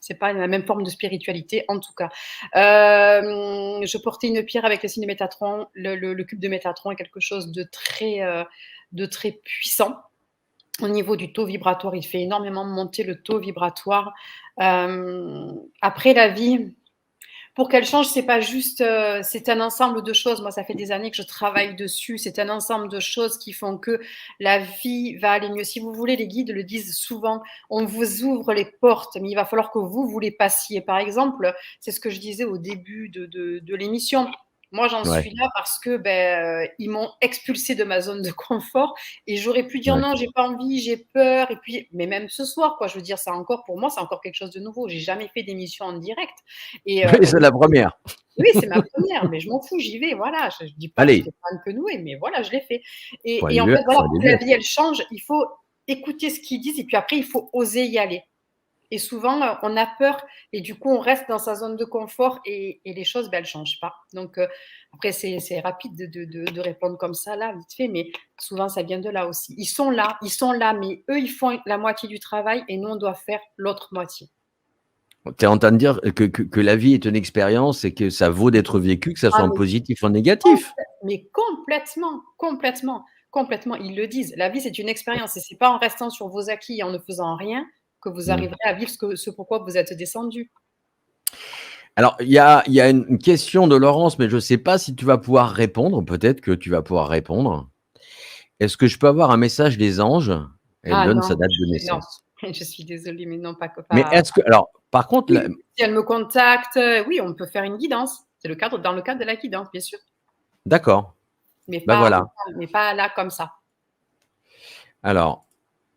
c'est pas la même forme de spiritualité, en tout cas. Je portais une pierre avec le signe de Métatron. Le cube de Métatron est quelque chose de très puissant. Au niveau du taux vibratoire, il fait énormément monter le taux vibratoire. Après la vie, pour qu'elle change, c'est pas juste, c'est un ensemble de choses. Moi, ça fait des années que je travaille dessus. C'est un ensemble de choses qui font que la vie va aller mieux. Si vous voulez, les guides le disent souvent, on vous ouvre les portes, mais il va falloir que vous les passiez. Par exemple, c'est ce que je disais au début de l'émission. Moi, j'en Ouais, suis là parce que ils m'ont expulsée de ma zone de confort et j'aurais pu dire ouais. non, j'ai pas envie, j'ai peur. Et puis, mais même ce soir, quoi, je veux dire, c'est encore pour moi, c'est encore quelque chose de nouveau. J'ai jamais fait d'émission en direct et Oui, c'est la première. oui, c'est ma première, mais je m'en fous, j'y vais, voilà. Je dis pas que Allez, j'étais pas une quenouée, mais voilà, je l'ai fait faut et aller en mieux, fait, voilà, faut aller pour que la mieux. vie, elle change, il faut écouter ce qu'ils disent et puis après, il faut oser y aller et souvent, on a peur et du coup, on reste dans sa zone de confort et les choses, elles changent pas. Donc après, c'est rapide de répondre comme ça, là, vite fait, mais souvent, ça vient de là aussi. Ils sont là, mais eux, ils font la moitié du travail et nous, on doit faire l'autre moitié. Tu es en train de dire que la vie est une expérience et que ça vaut d'être vécu, que ça soit Ah en mais positif ou en négatif. Mais complètement, complètement, complètement. Ils le disent. La vie, c'est une expérience et c'est pas en restant sur vos acquis et en ne faisant rien que vous Mmh. arriverez à vivre ce pourquoi vous êtes descendu. Alors, il y a une question de Laurence, mais je ne sais pas si tu vas pouvoir répondre. Peut-être que tu vas pouvoir répondre. Est-ce que je peux avoir un message des anges? Elle Ah donne sa non, date de non, naissance. je suis désolée, mais non, Mais est-ce que alors, par contre, oui, si elle me contacte, oui, on peut faire une guidance. C'est dans le cadre de la guidance, bien sûr. D'accord. mais Ben pas, voilà. mais pas là comme ça. Alors,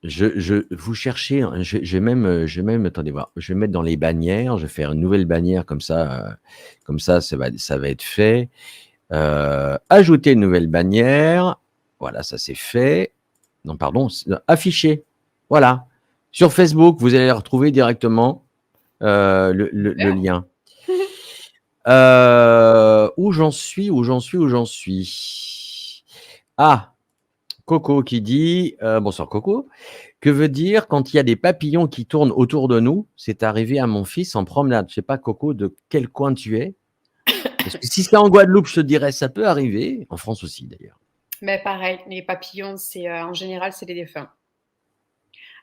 vous cherchez, je vais même, attendez voir, je vais mettre dans les bannières, je vais faire une nouvelle bannière comme ça va être fait. Ajouter une nouvelle bannière. Voilà, ça c'est fait. Non, pardon, afficher. Voilà. Sur Facebook, vous allez retrouver directement le Super. lien. Où j'en suis. Ah, Coco qui dit, bonsoir Coco, que veut dire quand il y a des papillons qui tournent autour de nous? C'est arrivé à mon fils en promenade. Je sais pas Coco de quel coin tu es. Parce que si c'est en Guadeloupe, je te dirais ça peut arriver. En France aussi d'ailleurs. Mais pareil, les papillons, en général, c'est les défunts.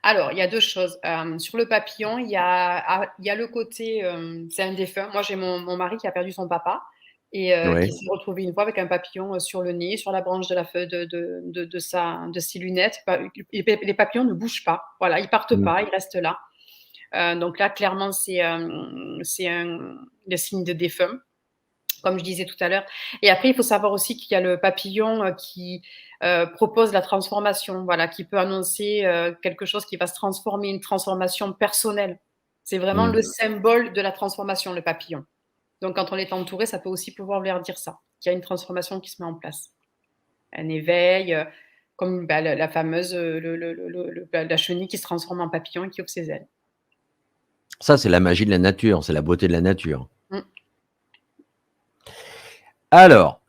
Alors, il y a 2 choses. Sur le papillon, il y a le côté, c'est un défunt. Moi, j'ai mon mari qui a perdu son papa et qui Oui. s'est retrouvé une fois avec un papillon, sur le nez, sur la branche de la feuille de ses lunettes. Pa Les papillons ne bougent pas. Voilà, ils partent Mm. pas, ils restent là. Donc là, clairement, c'est le signe de défunt, comme je disais tout à l'heure. Et après, il faut savoir aussi qu'il y a le papillon qui propose la transformation, voilà, qui peut annoncer quelque chose qui va se transformer, une transformation personnelle. C'est vraiment Mm. le symbole de la transformation, le papillon. Donc, quand on est entouré, ça peut aussi pouvoir leur dire ça, qu'il y a une transformation qui se met en place. Un éveil, comme la fameuse, la chenille qui se transforme en papillon et qui ouvre ses ailes. Ça, c'est la magie de la nature, c'est la beauté de la nature. Mm. Alors,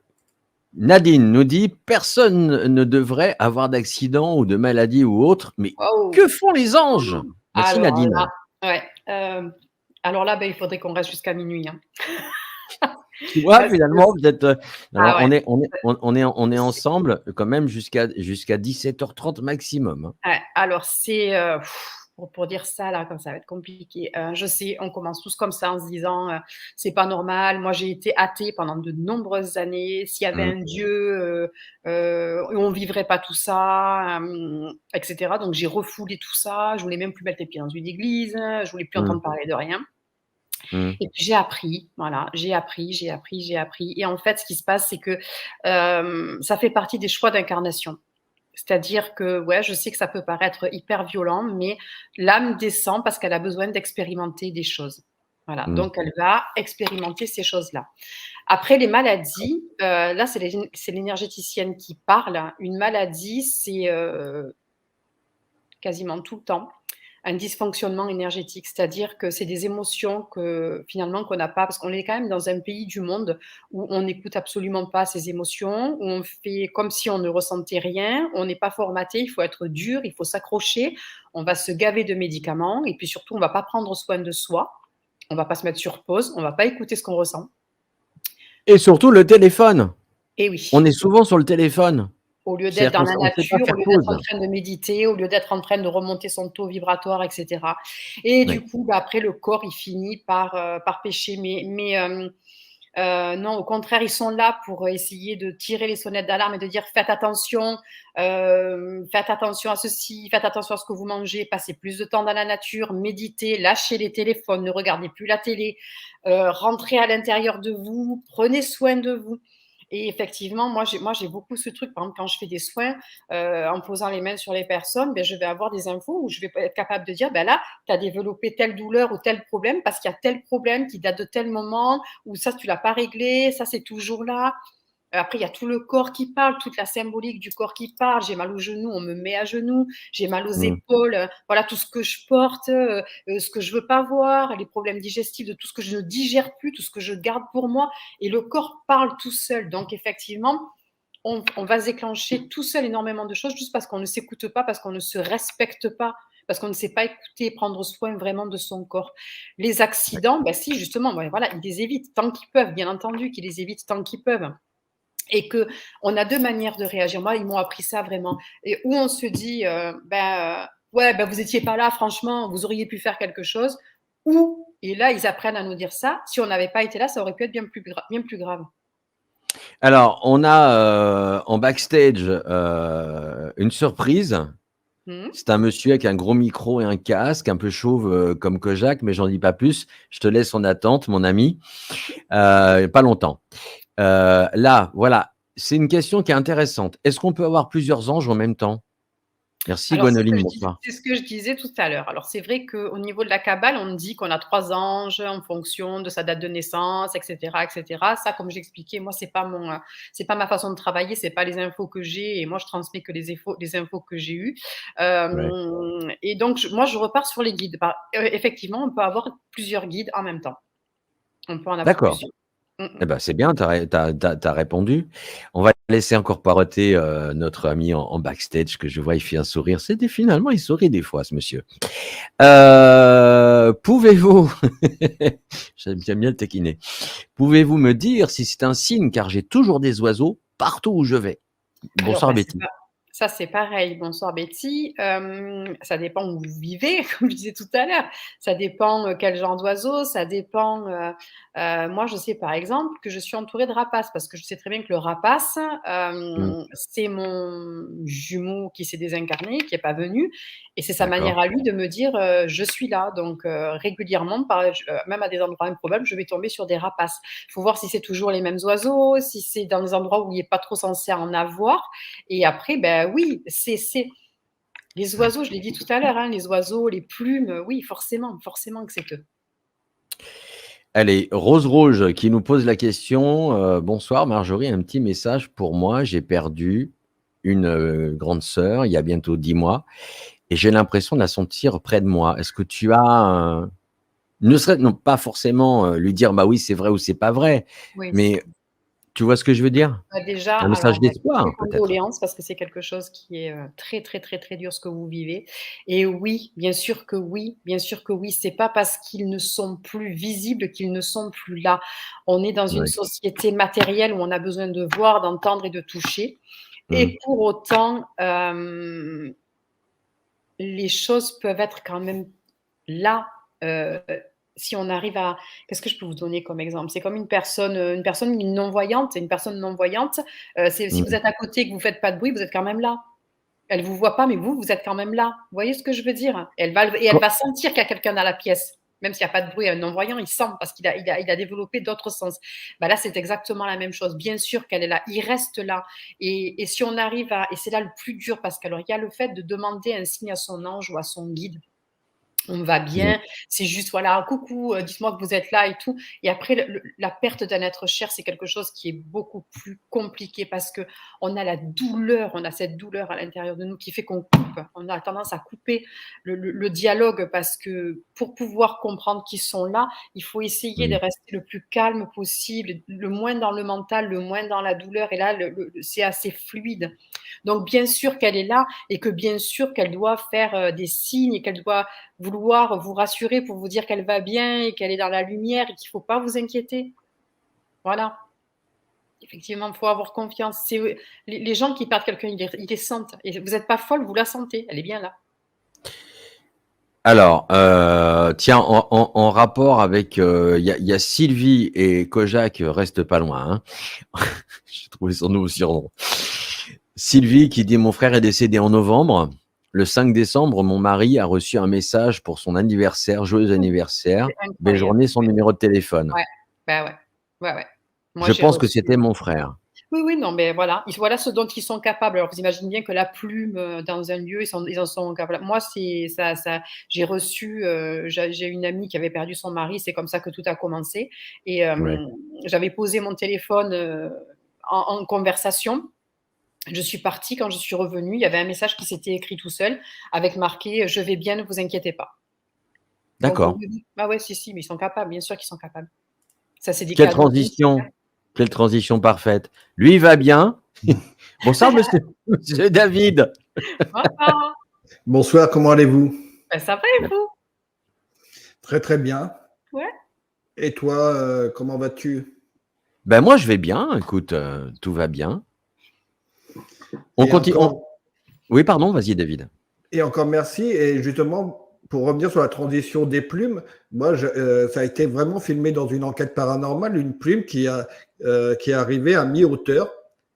Nadine nous dit personne ne devrait avoir d'accident ou de maladie ou autre, mais Waouh! que font les anges? Merci Alors Nadine. là, ouais, alors là, il faudrait qu'on reste jusqu'à minuit, hein. Tu vois, Parce que finalement, peut-être. Alors, ah ouais, on est ensemble quand même jusqu'à 17h30 maximum. Hein. ouais, alors c'est, pour dire ça là, comme ça va être compliqué. Je sais, on commence tous comme ça en se disant, «C'est pas normal». Moi, j'ai été athée pendant de nombreuses années. S'il y avait Mm. un Dieu, on vivrait pas tout ça, et cetera. Donc j'ai refoulé tout ça. Je voulais même plus mettre les pieds dans une église, je voulais plus Mm. entendre parler de rien. Mm. Et puis j'ai appris, voilà, j'ai appris. Et en fait, ce qui se passe, c'est que ça fait partie des choix d'incarnation. C'est-à-dire que, ouais, je sais que ça peut paraître hyper violent, mais l'âme descend parce qu'elle a besoin d'expérimenter des choses. Voilà, Mm. donc elle va expérimenter ces choses-là. Après, les maladies, là, c'est l'énergéticienne qui parle. Une maladie, c'est quasiment tout le temps un dysfonctionnement énergétique, c'est-à-dire que c'est des émotions que finalement qu'on n'a pas, parce qu'on est quand même dans un pays du monde où on n'écoute absolument pas ces émotions, où on fait comme si on ne ressentait rien, on n'est pas formaté, il faut être dur, il faut s'accrocher, on va se gaver de médicaments et puis surtout on va pas prendre soin de soi, on va pas se mettre sur pause, on va pas écouter ce qu'on ressent. Et surtout le téléphone. Et On oui. est souvent sur le téléphone. Au lieu d'être C'est-à-dire dans la qu'on ne sait pas nature, au faire lieu d'être pause. en train de méditer, au lieu d'être en train de remonter son taux vibratoire, et cetera. Et du Oui. coup, après, le corps, il finit par pécher. Non, au contraire, ils sont là pour essayer de tirer les sonnettes d'alarme et de dire faites attention à ceci, faites attention à ce que vous mangez, passez plus de temps dans la nature, méditez, lâchez les téléphones, ne regardez plus la télé, rentrez à l'intérieur de vous, prenez soin de vous. Et effectivement, moi, j'ai beaucoup ce truc. Par exemple, quand je fais des soins, en posant les mains sur les personnes, ben, je vais avoir des infos où je vais être capable de dire, ben là, tu as développé telle douleur ou tel problème parce qu'il y a tel problème qui date de tel moment, ou ça, tu l'as pas réglé, ça, c'est toujours là. Après, il y a tout le corps qui parle, toute la symbolique du corps qui parle. J'ai mal aux genoux, on me met à genoux. J'ai mal aux Mm. épaules. Voilà tout ce que je porte, ce que je veux pas voir, les problèmes digestifs, de tout ce que je ne digère plus, tout ce que je garde pour moi. Et le corps parle tout seul. Donc, effectivement, on va se déclencher tout seul énormément de choses juste parce qu'on ne s'écoute pas, parce qu'on ne se respecte pas, parce qu'on ne sait pas écouter, prendre soin vraiment de son corps. Les accidents, ben si, justement, ben voilà, ils les évitent tant qu'ils peuvent, bien entendu, qu'ils les évitent tant qu'ils peuvent. Et qu'on a 2 manières de réagir. Moi, ils m'ont appris ça vraiment. Et où on se dit, ouais, ben, vous n'étiez pas là, franchement, vous auriez pu faire quelque chose. Ou, et là, ils apprennent à nous dire ça, si on n'avait pas été là, ça aurait pu être bien plus grave. Alors, on a en backstage une surprise. Mmh. C'est un monsieur avec un gros micro et un casque, un peu chauve comme Kojak, mais j'en dis pas plus. Je te laisse en attente, mon ami. Pas longtemps. Là, voilà. c'est une question qui est intéressante. Est-ce qu'on peut avoir plusieurs anges en même temps? Merci Alors, Gwenoline, bonsoir. c'est ce que je disais tout à l'heure. Alors, c'est vrai qu'au niveau de la Kabbale, on dit qu'on a 3 anges en fonction de sa date de naissance, et cetera, et cetera. Ça, comme j'expliquais, moi, c'est pas ma façon de travailler, c'est pas les infos que j'ai et moi, je transmets que les infos que j'ai eues. Ouais. Et donc, moi, je repars sur les guides. Effectivement, on peut avoir plusieurs guides en même temps. On peut en avoir D'accord. plusieurs. Eh ben, c'est bien, tu as répondu. On va laisser encore paroter notre ami en backstage que je vois, il fait un sourire. Finalement, il sourit des fois, ce monsieur. Pouvez-vous, j'aime bien le taquiner, pouvez-vous me dire si c'est un signe, car j'ai toujours des oiseaux partout où je vais. Alors, Bonsoir Betty. ça, c'est pareil. Bonsoir Betty. Ça dépend où vous vivez, comme je disais tout à l'heure. Ça dépend quel genre d'oiseau. Ça dépend. Moi, je sais par exemple que je suis entourée de rapaces parce que je sais très bien que le rapace, Hmm, c'est mon jumeau qui s'est désincarné, qui n'est pas venu. Et c'est sa d'accord. manière à lui de me dire je suis là. Donc, régulièrement, même à des endroits improbables, je vais tomber sur des rapaces. Il faut voir si c'est toujours les mêmes oiseaux, si c'est dans des endroits où il n'est pas trop censé en avoir. Et après, ben oui, c'est les oiseaux, je l'ai dit tout à l'heure, hein, les oiseaux, les plumes, oui, forcément que c'est eux. Allez, Rose Rouge qui nous pose la question. Bonsoir Marjorie, un petit message pour moi. J'ai perdu une grande sœur il y a bientôt 10 mois et j'ai l'impression de la sentir près de moi. Est-ce que tu as ne serait non pas forcément lui dire bah oui c'est vrai ou c'est pas vrai, Oui. mais tu vois ce que je veux dire? Déjà, Un message alors, toutes mes d'espoir peut-être. condoléances parce que c'est quelque chose qui est très, très, très, très dur ce que vous vivez. Et oui, bien sûr que oui, bien sûr que oui. C'est pas parce qu'ils ne sont plus visibles qu'ils ne sont plus là. On est dans une Ouais. société matérielle où on a besoin de voir, d'entendre et de toucher. Mmh. Et pour autant, les choses peuvent être quand même là, heu, si on arrive à qu'est-ce que je peux vous donner comme exemple? C'est comme une personne non-voyante une personne non-voyante, c'est si vous Mmh. êtes à côté et que vous faites pas de bruit, vous êtes quand même là. Elle vous voit pas, mais vous, vous êtes quand même là. Vous voyez ce que je veux dire? Elle Co va sentir qu'il y a quelqu'un dans la pièce, même s'il y a pas de bruit. Un non-voyant, il sent parce qu'il a développé d'autres sens. Bah, là, c'est exactement la même chose. Bien sûr qu'elle est là, il reste là et si on arrive à et c'est là le plus dur parce qu'alors il y a le fait de demander un signe à son ange ou à son guide. On va mmh. bien, c'est juste voilà: «Coucou, dites-moi que vous êtes là et tout» et après la perte d'un être cher, c'est quelque chose qui est beaucoup plus compliqué parce qu'on a la douleur, on a cette douleur à l'intérieur de nous qui fait qu'on coupe. On a tendance à couper le dialogue parce que pour pouvoir comprendre qu'ils sont là, il faut essayer de Mmh. rester le plus calme possible, le moins dans le mental, le moins dans la douleur et là c'est assez fluide. Donc bien sûr qu'elle est là et que bien sûr qu'elle doit faire, des signes et qu'elle doit vouloir vous rassurer pour vous dire qu'elle va bien et qu'elle est dans la lumière et qu'il ne faut pas vous inquiéter. Voilà. Effectivement, il faut avoir confiance. Les gens qui perdent quelqu'un, ils les sentent et vous n'êtes pas folle, vous la sentez, elle est bien là. Alors, tiens, en rapport avec, il y a Sylvie et Kojak, reste pas loin, hein. J'ai trouvé son nouveau surnom. Sylvie qui dit: «Mon frère est décédé en novembre. Le 5 décembre, mon mari a reçu un message pour son anniversaire. Joyeux anniversaire. C'est Belle incroyable. journée, son numéro de téléphone». Ouais, bah, ouais. Ouais, ouais. Moi, Je j'ai pense que reçu c'était mon frère. oui, oui, non, mais voilà, voilà ce dont ils sont capables. Alors, vous imaginez bien que la plume, dans un lieu, ils en sont capables. Moi, c'est ça j'ai reçu, j'ai une amie qui avait perdu son mari, c'est comme ça que tout a commencé et Ouais. j'avais posé mon téléphone, en conversation. Je suis partie, quand je suis revenue, il y avait un message qui s'était écrit tout seul avec marqué: «Je vais bien, ne vous inquiétez pas». Donc D'accord. oui, oui. Ah ouais, si, si, mais ils sont capables, bien sûr qu'ils sont capables. Ça, c'est des Quelle cadeaux. transition! Quelle transition parfaite. Lui, il va bien. Bonsoir monsieur David. Voilà. Bonsoir, comment allez-vous? Bah, ça va et vous? Très très bien. Ouais. Et toi, comment vas-tu? Ben moi, je vais bien. Écoute, tout va bien. On Et continue. encore, Oui, pardon, vas-y, David. et encore merci. Et justement, pour revenir sur la transition des plumes, moi, ça a été vraiment filmé dans une enquête paranormale, une plume qui est arrivée à mi-hauteur.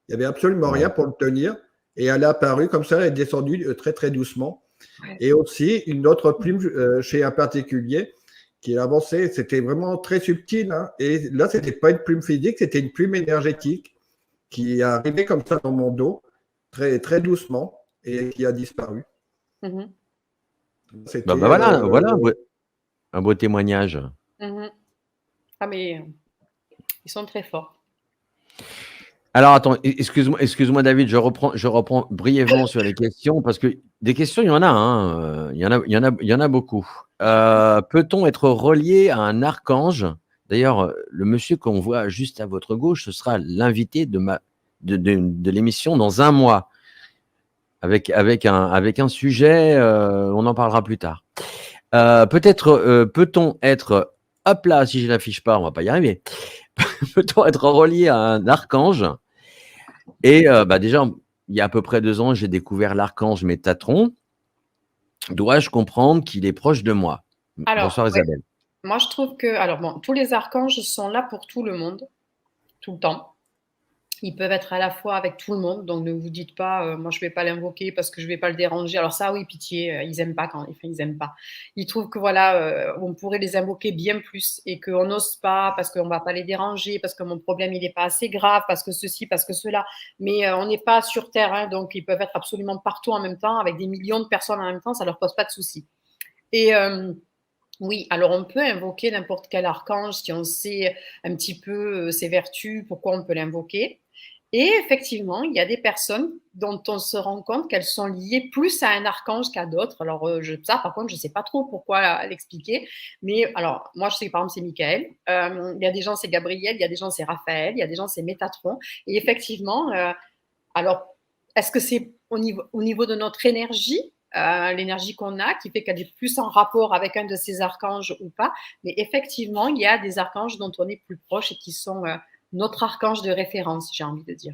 Il n'y avait absolument Ouais. rien pour le tenir. Et elle est apparue comme ça, elle est descendue très très doucement. Ouais. Et aussi une autre plume chez un particulier qui avançait. C'était vraiment très subtil, hein. Et là, c'était pas une plume physique, c'était une plume énergétique qui est arrivé comme ça dans mon dos, très, très doucement, et qui a disparu. Mhm. C'était voilà, un beau témoignage. Mhm. Ah, mais ils sont très forts. Alors attends, excuse-moi David, je reprends brièvement sur les questions parce que des questions il y en a, hein, il y en a beaucoup. Peut-on être relié à un archange? D'ailleurs, le monsieur qu'on voit juste à votre gauche, ce sera l'invité de l'émission dans un mois avec un sujet, on en parlera plus tard. Peut-on être, hop là, si je l'affiche pas, on va pas y arriver. Peut-on être relié à un archange? Et déjà, il y a à peu près 2 ans, j'ai découvert l'archange Métatron. Dois-je comprendre qu'il est proche de moi? Alors, Bonsoir ouais, Isabelle. moi je trouve que, alors bon, tous les archanges sont là pour tout le monde, tout le temps. Ils peuvent être à la fois avec tout le monde, donc ne vous dites pas, moi je vais pas l'invoquer parce que je vais pas le déranger. Alors ça, oui, pitié, ils aiment pas ils aiment pas. Ils trouvent que voilà, on pourrait les invoquer bien plus et qu'on n'ose pas parce qu'on va pas les déranger, parce que mon problème il est pas assez grave, parce que ceci, parce que cela. Mais on n'est pas sur Terre, hein, donc ils peuvent être absolument partout en même temps, avec des millions de personnes en même temps, ça leur pose pas de soucis. Et oui, alors on peut invoquer n'importe quel archange si on sait un petit peu ses vertus, pourquoi on peut l'invoquer. Et effectivement, il y a des personnes dont on se rend compte qu'elles sont liées plus à un archange qu'à d'autres. Alors, ça, par contre, je ne sais pas trop pourquoi l'expliquer. Mais alors, moi, je sais que par exemple, c'est Michael. Il y a des gens, c'est Gabriel. Il y a des gens, c'est Raphaël. Il y a des gens, c'est Métatron. Et effectivement, alors, est-ce que c'est au niveau de notre énergie, l'énergie qu'on a, qui fait qu'elle est plus en rapport avec un de ces archanges ou pas? Mais effectivement, il y a des archanges dont on est plus proche et qui sont notre archange de référence, j'ai envie de dire.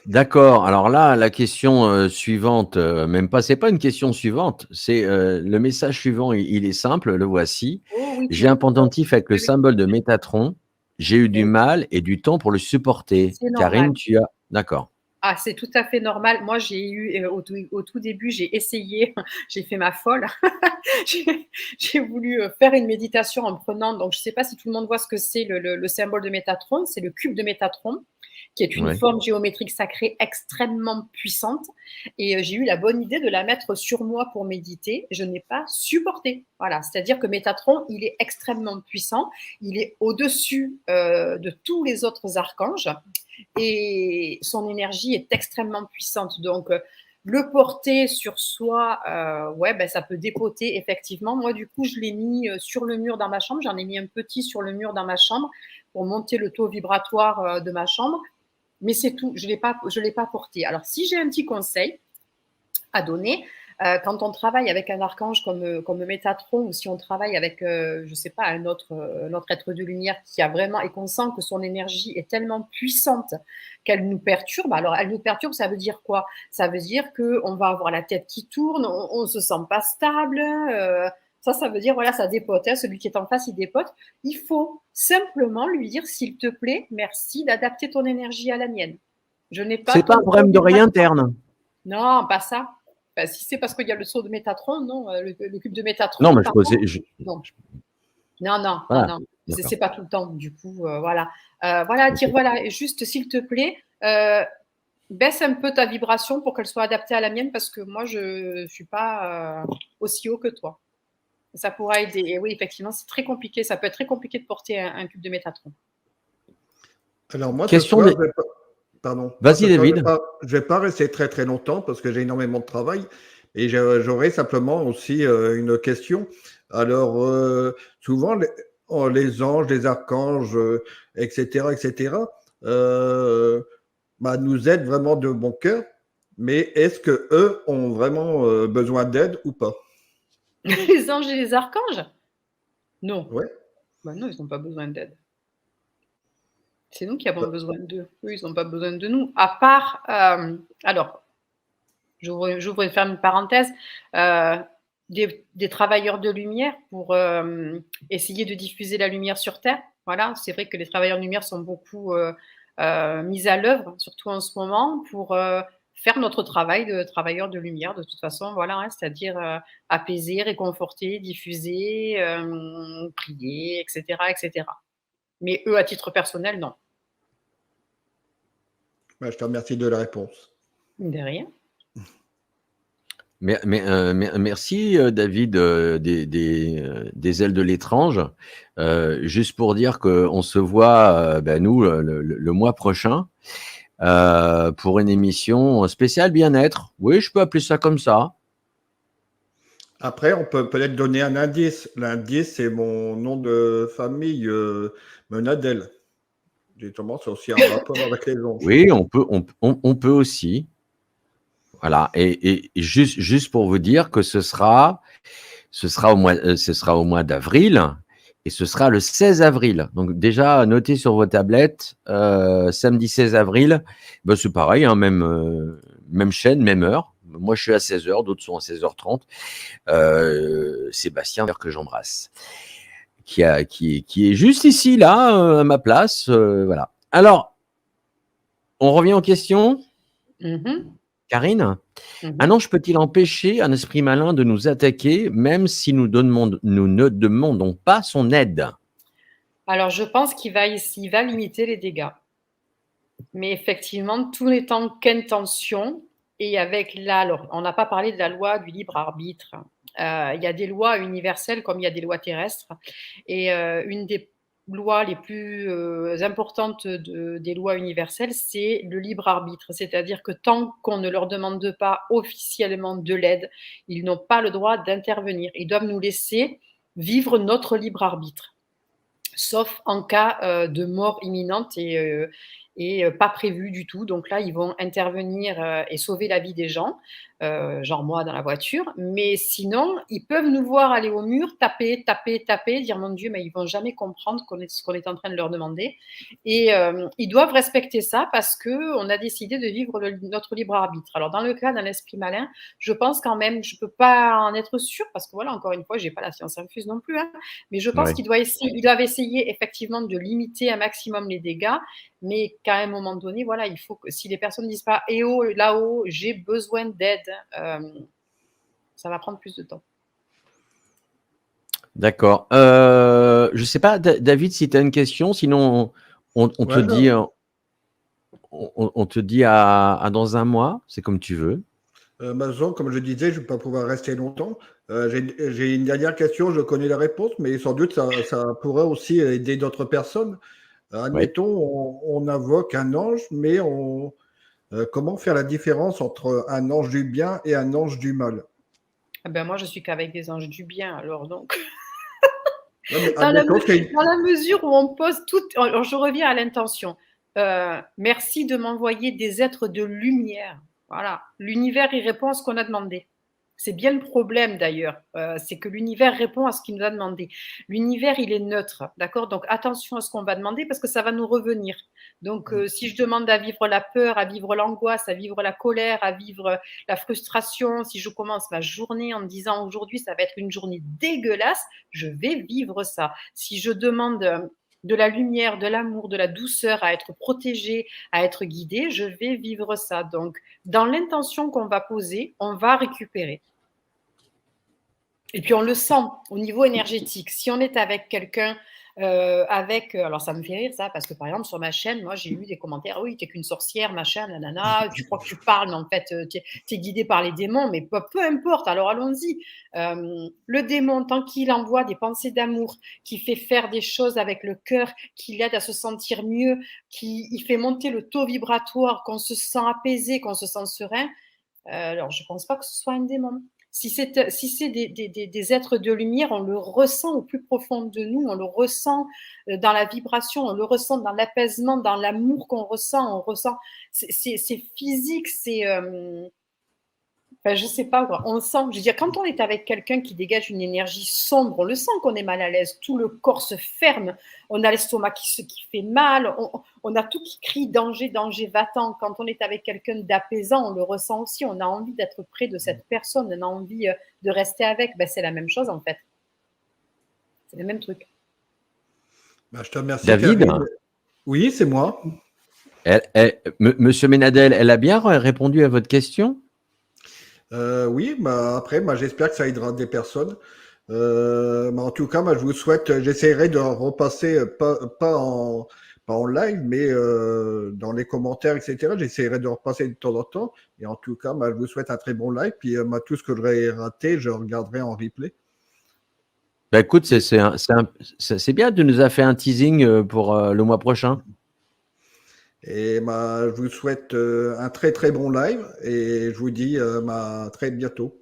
D'accord. Alors là, la question suivante, même pas, c'est pas une question suivante, c'est le message suivant, il est simple, le voici. Oh oui, J'ai un pendentif avec le oui, symbole de Métatron. J'ai eu du oui, mal et du temps pour le supporter. c'est normal. Karine, tu as. D'accord. Ah, c'est tout à fait normal. Moi, j'ai eu, au tout début, j'ai essayé, j'ai fait ma folle. J'ai voulu faire une méditation en prenant, donc je ne sais pas si tout le monde voit ce que c'est le symbole de Métatron, c'est le cube de Métatron, qui est une Ouais. forme géométrique sacrée extrêmement puissante. Et j'ai eu la bonne idée de la mettre sur moi pour méditer. Je n'ai pas supporté. Voilà, c'est-à-dire que Métatron, il est extrêmement puissant. Il est au-dessus de tous les autres archanges et son énergie est extrêmement puissante. Donc, le porter sur soi, ouais, ben, ça peut dépoter, effectivement. Moi, du coup, je l'ai mis sur le mur dans ma chambre. J'en ai mis un petit sur le mur dans ma chambre pour monter le taux vibratoire de ma chambre. Mais c'est tout, je ne l'ai pas porté. Alors, si j'ai un petit conseil à donner, quand on travaille avec un archange comme Métatron, ou si on travaille avec, je ne sais pas, un autre être de lumière qui a vraiment, et qu'on sent que son énergie est tellement puissante qu'elle nous perturbe. Alors, elle nous perturbe, ça veut dire quoi? Ça veut dire qu'on va avoir la tête qui tourne, on ne se sent pas stable. Ça veut dire, voilà, ça dépote. Hein, celui qui est en face, il dépote. Il faut simplement lui dire, s'il te plaît, merci d'adapter ton énergie à la mienne. Je n'ai pas C'est pas un ton problème d'oreille interne. Non, pas ça. Enfin, si c'est parce qu'il y a le saut de Métatron, non, le cube de Métatron, Non, mais je par posais. contre, non. Non, non, non, Voilà. non. D'accord. C'est pas tout le temps, du coup, voilà. Voilà, dire, Ok. voilà, juste, s'il te plaît, baisse un peu ta vibration pour qu'elle soit adaptée à la mienne parce que moi, je suis pas aussi haut que toi. Ça pourra aider. Et oui, effectivement, c'est très compliqué. Ça peut être très compliqué de porter un cube de Métatron. Alors moi, ce Question soir, de. pardon, moi, Vas-y, ce soir, David. je vais pas rester très très longtemps parce que j'ai énormément de travail et j'aurais simplement aussi une question. Alors, souvent, les anges, les archanges, etc., etc., bah, nous aident vraiment de bon cœur, mais est-ce que eux ont vraiment besoin d'aide ou pas? Les anges et les archanges? Non. Ouais. Ben non, ils n'ont pas besoin d'aide. C'est nous qui avons besoin d'eux. Eux, ils n'ont pas besoin de nous. À part, alors, j'ouvre et ferme une parenthèse, des travailleurs de lumière pour essayer de diffuser la lumière sur Terre. Voilà, c'est vrai que les travailleurs de lumière sont beaucoup mis à l'œuvre, surtout en ce moment, pour faire notre travail de travailleurs de lumière. De toute façon, voilà, hein, c'est-à-dire apaiser, réconforter, diffuser, prier, etc., etc. Mais eux, à titre personnel, non. Je te remercie de la réponse. De rien. Merci David des ailes de l'étrange. Juste pour dire qu'on se voit, nous, le mois prochain, pour une émission spéciale bien-être. Oui, je peux appeler ça comme ça. Après, on peut peut-être donner un indice. L'indice, c'est mon nom de famille, Menadel. Justement, c'est aussi un rapport avec les anges. Oui, on peut aussi. Voilà. Et juste pour vous dire que ce sera au mois d'avril et ce sera le 16 avril. Donc déjà, notez sur vos tablettes, samedi 16 avril, c'est pareil, hein, même chaîne, même heure. Moi, je suis à 16h, d'autres sont à 16h30. Sébastien, que j'embrasse, qui est juste ici, là, à ma place. Voilà. Alors, on revient aux questions. Karine, un ange peut-il empêcher un esprit malin de nous attaquer, même si nous ne demandons pas son aide? Alors, je pense qu'il va limiter les dégâts. Mais effectivement, tout n'étant qu'intention, et avec alors, on n'a pas parlé de la loi du libre arbitre. Il y a des lois universelles comme il y a des lois terrestres. Et une des lois les plus importantes des lois universelles, c'est le libre arbitre. C'est-à-dire que tant qu'on ne leur demande pas officiellement de l'aide, ils n'ont pas le droit d'intervenir. Ils doivent nous laisser vivre notre libre arbitre, sauf en cas de mort imminente et pas prévu du tout. Donc là, ils vont intervenir et sauver la vie des gens, genre moi dans la voiture. Mais sinon, ils peuvent nous voir aller au mur, taper, dire mon Dieu, mais ils vont jamais comprendre ce qu'on est en train de leur demander. Et ils doivent respecter ça parce qu'on a décidé de vivre notre libre arbitre. Alors dans le cas d'un esprit malin, je pense quand même, je peux pas en être sûre parce que voilà, encore une fois, j'ai pas la science infuse non plus, hein, mais je pense qu'ils doivent essayer effectivement de limiter un maximum les dégâts, mais qu'à un moment donné, voilà, il faut que si les personnes ne disent pas « Eh oh, là-haut, j'ai besoin d'aide », ça va prendre plus de temps. D'accord. Je ne sais pas, David, si tu as une question, sinon on te dit, on te dit à dans un mois, c'est comme tu veux. Comme je disais, je ne vais pas pouvoir rester longtemps. J'ai une dernière question, je connais la réponse, mais sans doute ça pourrait aussi aider d'autres personnes. Admettons, on invoque un ange, mais comment faire la différence entre un ange du bien et un ange du mal? Moi, je suis qu'avec des anges du bien, alors donc. Ouais, dans la mesure où on pose tout. Alors, je reviens à l'intention. Merci de m'envoyer des êtres de lumière. Voilà. L'univers, il répond à ce qu'on a demandé. C'est bien le problème d'ailleurs, c'est que l'univers répond à ce qu'il nous a demandé. L'univers, il est neutre, d'accord? Donc attention à ce qu'on va demander parce que ça va nous revenir. Donc si je demande à vivre la peur, à vivre l'angoisse, à vivre la colère, à vivre la frustration, si je commence ma journée en me disant aujourd'hui ça va être une journée dégueulasse, je vais vivre ça. Si je demande de la lumière, de l'amour, de la douceur, à être protégée, à être guidée, je vais vivre ça. Donc, dans l'intention qu'on va poser, on va récupérer. Et puis, on le sent au niveau énergétique. Si on est avec quelqu'un, alors ça me fait rire ça, parce que par exemple, sur ma chaîne, moi, j'ai eu des commentaires, oui, t'es qu'une sorcière, machin, nanana, tu crois que tu parles, mais en fait, t'es guidé par les démons, mais peu importe, alors allons-y. Le démon, tant qu'il envoie des pensées d'amour, qui fait faire des choses avec le cœur, qui l'aide à se sentir mieux, qui fait monter le taux vibratoire, qu'on se sent apaisé, qu'on se sent serein, alors je ne pense pas que ce soit un démon. Si c'est des êtres de lumière, on le ressent au plus profond de nous, on le ressent dans la vibration, on le ressent dans l'apaisement, dans l'amour qu'on ressent, on ressent, c'est physique, c'est... je sais pas, quoi. On sent, je veux dire, quand on est avec quelqu'un qui dégage une énergie sombre, on le sent qu'on est mal à l'aise, tout le corps se ferme, on a l'estomac qui fait mal, on a tout qui crie danger, danger, va-t'en. Quand on est avec quelqu'un d'apaisant, on le ressent aussi, on a envie d'être près de cette personne, on a envie de rester avec. C'est la même chose en fait. C'est le même truc. Je te remercie. David. Oui, c'est moi. Monsieur Menadel, elle a bien répondu à votre question? Oui, après, j'espère que ça aidera des personnes. En tout cas, je vous souhaite, j'essaierai de repasser pas pas en live, mais dans les commentaires, etc. J'essaierai de repasser de temps en temps. Et en tout cas, je vous souhaite un très bon live. Puis tout ce que j'aurais raté, je regarderai en replay. Bah, écoute, c'est bien, tu nous as fait un teasing pour le mois prochain. Et je vous souhaite un très très bon live et je vous dis très bientôt.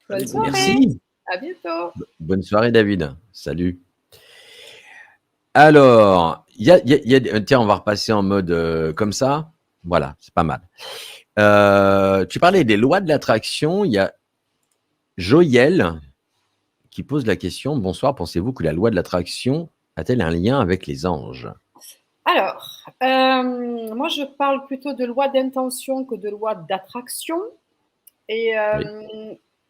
Bonne soirée. Merci. À bientôt. Bonne soirée, David. Salut. Alors, tiens, on va repasser en mode comme ça. Voilà, c'est pas mal. Tu parlais des lois de l'attraction. Il y a Joël qui pose la question. Bonsoir, pensez-vous que la loi de l'attraction a-t-elle un lien avec les anges? Alors, moi, je parle plutôt de loi d'intention que de loi d'attraction. Et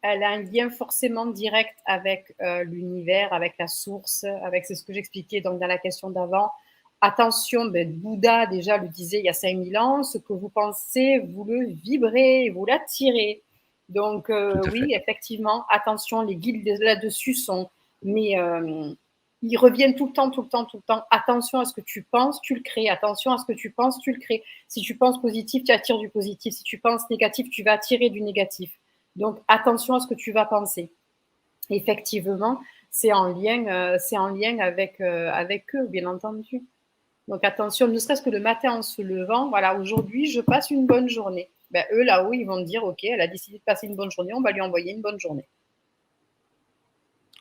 elle a un lien forcément direct avec l'univers, avec la source, avec c'est ce que j'expliquais donc dans la question d'avant. Attention, Bouddha déjà le disait il y a 5000 ans, ce que vous pensez, vous le vibrez, vous l'attirez. Donc oui, effectivement, attention, les guides là-dessus sont, mais ils reviennent tout le temps. Attention à ce que tu penses, tu le crées. Attention à ce que tu penses, tu le crées. Si tu penses positif, tu attires du positif. Si tu penses négatif, tu vas attirer du négatif. Donc, attention à ce que tu vas penser. Effectivement, c'est en lien avec eux, bien entendu. Donc, attention, ne serait-ce que le matin en se levant, voilà, aujourd'hui, je passe une bonne journée. Eux, là-haut, ils vont dire, OK, elle a décidé de passer une bonne journée, on va lui envoyer une bonne journée.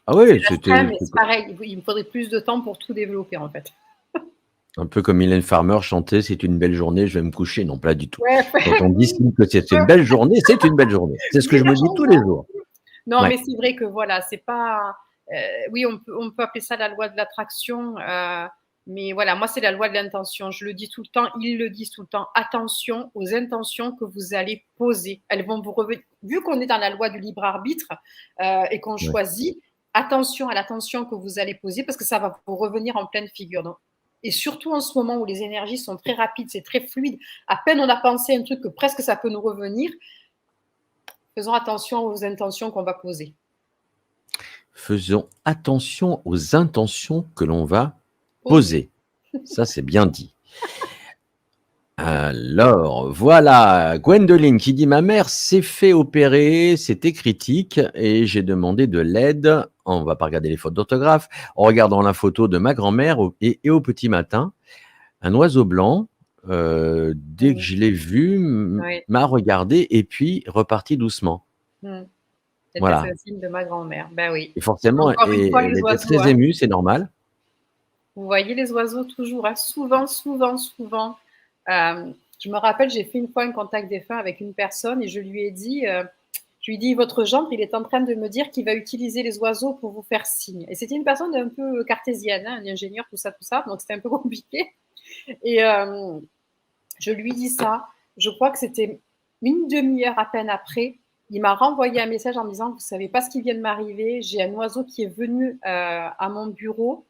Ah oui, c'est pareil, il me faudrait plus de temps pour tout développer, en fait. Un peu comme Mylène Farmer chantait, c'est une belle journée, je vais me coucher. Non, pas du tout. Ouais. Quand on dit que c'est une belle journée, c'est une belle journée. C'est ce que je me dis tous les jours. Non, mais c'est vrai que voilà, c'est pas. Oui, on peut appeler ça la loi de l'attraction, mais voilà, moi, c'est la loi de l'intention. Je le dis tout le temps, ils le disent tout le temps. Attention aux intentions que vous allez poser. Elles vont vous revenir. Vu qu'on est dans la loi du libre arbitre et qu'on choisit, attention à l'attention que vous allez poser parce que ça va vous revenir en pleine figure. Donc, et surtout en ce moment où les énergies sont très rapides, c'est très fluide. À peine on a pensé un truc que presque ça peut nous revenir. Faisons attention aux intentions qu'on va poser. Faisons attention aux intentions que l'on va poser. Ça, c'est bien dit. Alors, voilà, Gwendoline qui dit « Ma mère s'est fait opérer, c'était critique et j'ai demandé de l'aide. On ne va pas regarder les fautes d'orthographe. En regardant la photo de ma grand-mère et au petit matin, un oiseau blanc, dès que je l'ai vu, m'a regardé et puis reparti doucement. » C'était un signe de ma grand-mère. Ben oui. Et forcément, elle était très émue, c'est normal. Vous voyez les oiseaux toujours, souvent. Je me rappelle, j'ai fait une fois un contact défunt avec une personne et je lui ai dit, votre gendre, il est en train de me dire qu'il va utiliser les oiseaux pour vous faire signe. Et c'était une personne un peu cartésienne, un ingénieur, tout ça, donc c'était un peu compliqué. Et je lui dis ça, je crois que c'était une demi-heure à peine après, il m'a renvoyé un message en me disant, vous savez pas ce qui vient de m'arriver, j'ai un oiseau qui est venu à mon bureau,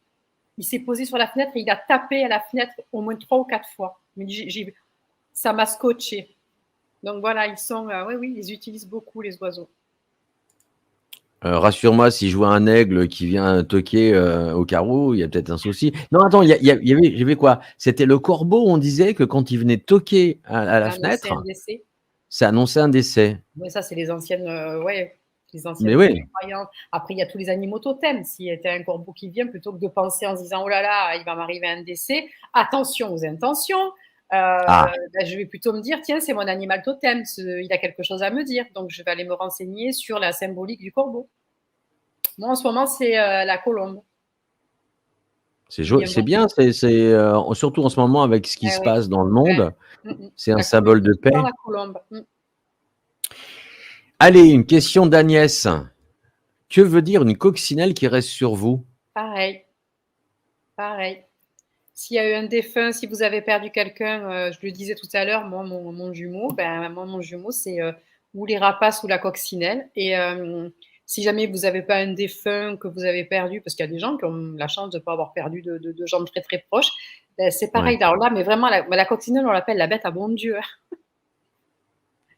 il s'est posé sur la fenêtre et il a tapé à la fenêtre au moins 3 ou 4 fois. Ça m'a scotché. Donc voilà, ils utilisent beaucoup les oiseaux. Rassure-moi, si je vois un aigle qui vient toquer au carreau, il y a peut-être un souci. Non, attends, il y avait quoi? C'était le corbeau, on disait que quand il venait toquer à la fenêtre, ça annonçait un décès. Mais ça, c'est les anciennes, croyances. Après, il y a tous les animaux totems. S'il y a un corbeau qui vient, plutôt que de penser en se disant « Oh là là, il va m'arriver un décès », attention aux intentions. Je vais plutôt me dire « Tiens, c'est mon animal totem, il a quelque chose à me dire. » Donc, je vais aller me renseigner sur la symbolique du corbeau. Moi, en ce moment, c'est la colombe. C'est bien, surtout en ce moment avec ce qui se passe dans le monde. C'est un symbole de paix. La colombe. Allez, une question d'Agnès. Que veut dire une coccinelle qui reste sur vous? Pareil. S'il y a eu un défunt, si vous avez perdu quelqu'un, je le disais tout à l'heure, moi, mon jumeau, c'est ou les rapaces ou la coccinelle. Et si jamais vous n'avez pas un défunt que vous avez perdu, parce qu'il y a des gens qui ont la chance de ne pas avoir perdu de gens très très proches, c'est pareil. Ouais. Alors là, mais vraiment, la coccinelle, on l'appelle la bête à bon Dieu.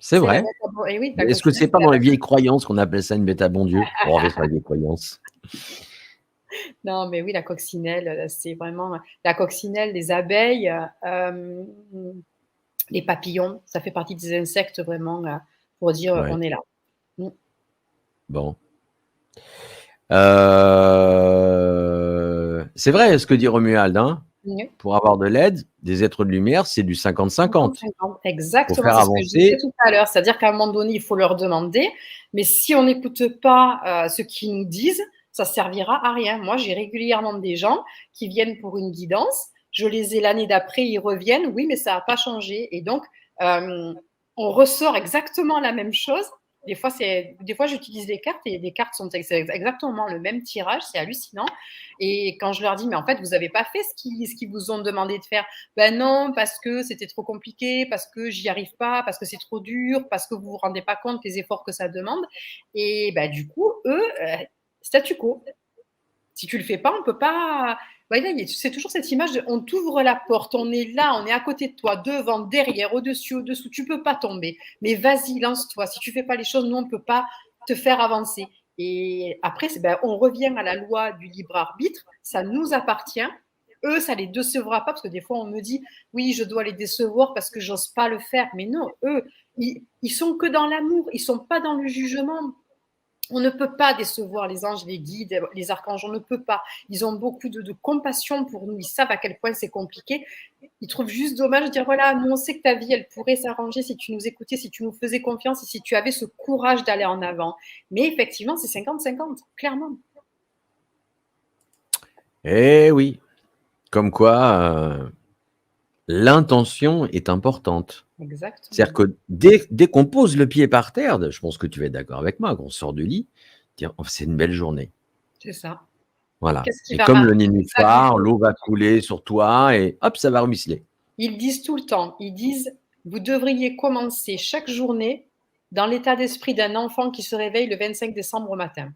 C'est vrai. Oui, est-ce que c'est pas dans les vieilles croyances qu'on appelle ça une bête à bon Dieu? On revient sur les vieilles croyances. Non, mais oui, la coccinelle, c'est vraiment la coccinelle, les abeilles, les papillons, ça fait partie des insectes vraiment, pour dire, Ouais, on est là. Mmh. bon. C'est vrai ce que dit Romuald, hein. Ouais. Pour avoir de l'aide, des êtres de lumière, c'est du 50-50. 50-50, Faut exactement, faire c'est ce que je disais avancer. tout à l'heure. C'est-à-dire qu'à un moment donné, il faut leur demander, mais si on n'écoute pas, ce qu'ils nous disent, ça servira à rien. Moi, j'ai régulièrement des gens qui viennent pour une guidance, je les ai l'année d'après, ils reviennent: «Oui, mais ça a pas changé» et donc on ressort exactement la même chose. Des fois, j'utilise des cartes et les cartes sont c'est exactement le même tirage, c'est hallucinant et quand je leur dis: «Mais en fait, vous avez pas fait ce qu'ils vous ont demandé de faire». Ben non, parce que c'était trop compliqué, parce que j'y arrive pas, parce que c'est trop dur, parce que vous vous rendez pas compte des efforts que ça demande. Et bah, du coup, eux, statu quo. Si tu le fais pas, on peut pas. Voilà, c'est toujours cette image de on t'ouvre la porte, on est là, on est à côté de toi, devant, derrière, au-dessus, au-dessous, tu peux pas tomber. Mais vas-y, lance-toi. Si tu fais pas les choses, nous, on peut pas te faire avancer. Et après, ben, on revient à la loi du libre arbitre, ça nous appartient. Eux, ça les décevra pas, parce que des fois, on me dit, oui, je dois les décevoir parce que j'ose pas le faire. Mais non, eux, ils sont que dans l'amour, ils sont pas dans le jugement. On ne peut pas décevoir les anges, les guides, les archanges, on ne peut pas. Ils ont beaucoup de compassion pour nous, ils savent à quel point c'est compliqué. Ils trouvent juste dommage de dire, voilà, nous on sait que ta vie, elle pourrait s'arranger si tu nous écoutais, si tu nous faisais confiance et si tu avais ce courage d'aller en avant. Mais effectivement, c'est 50-50, clairement. Eh oui, comme quoi l'intention est importante. C'est-à-dire Exactement. que dès qu'on pose le pied par terre, je pense que tu vas être d'accord avec moi, qu'on sort du lit, dire oh, c'est une belle journée. C'est ça. Voilà. Qu'est-ce qui Et va comme le marquer ça du nénuphar, jour? l'eau va couler sur toi et hop, ça va ruisseler. Ils disent tout le temps, ils disent, vous devriez commencer chaque journée dans l'état d'esprit d'un enfant qui se réveille le 25 décembre au matin.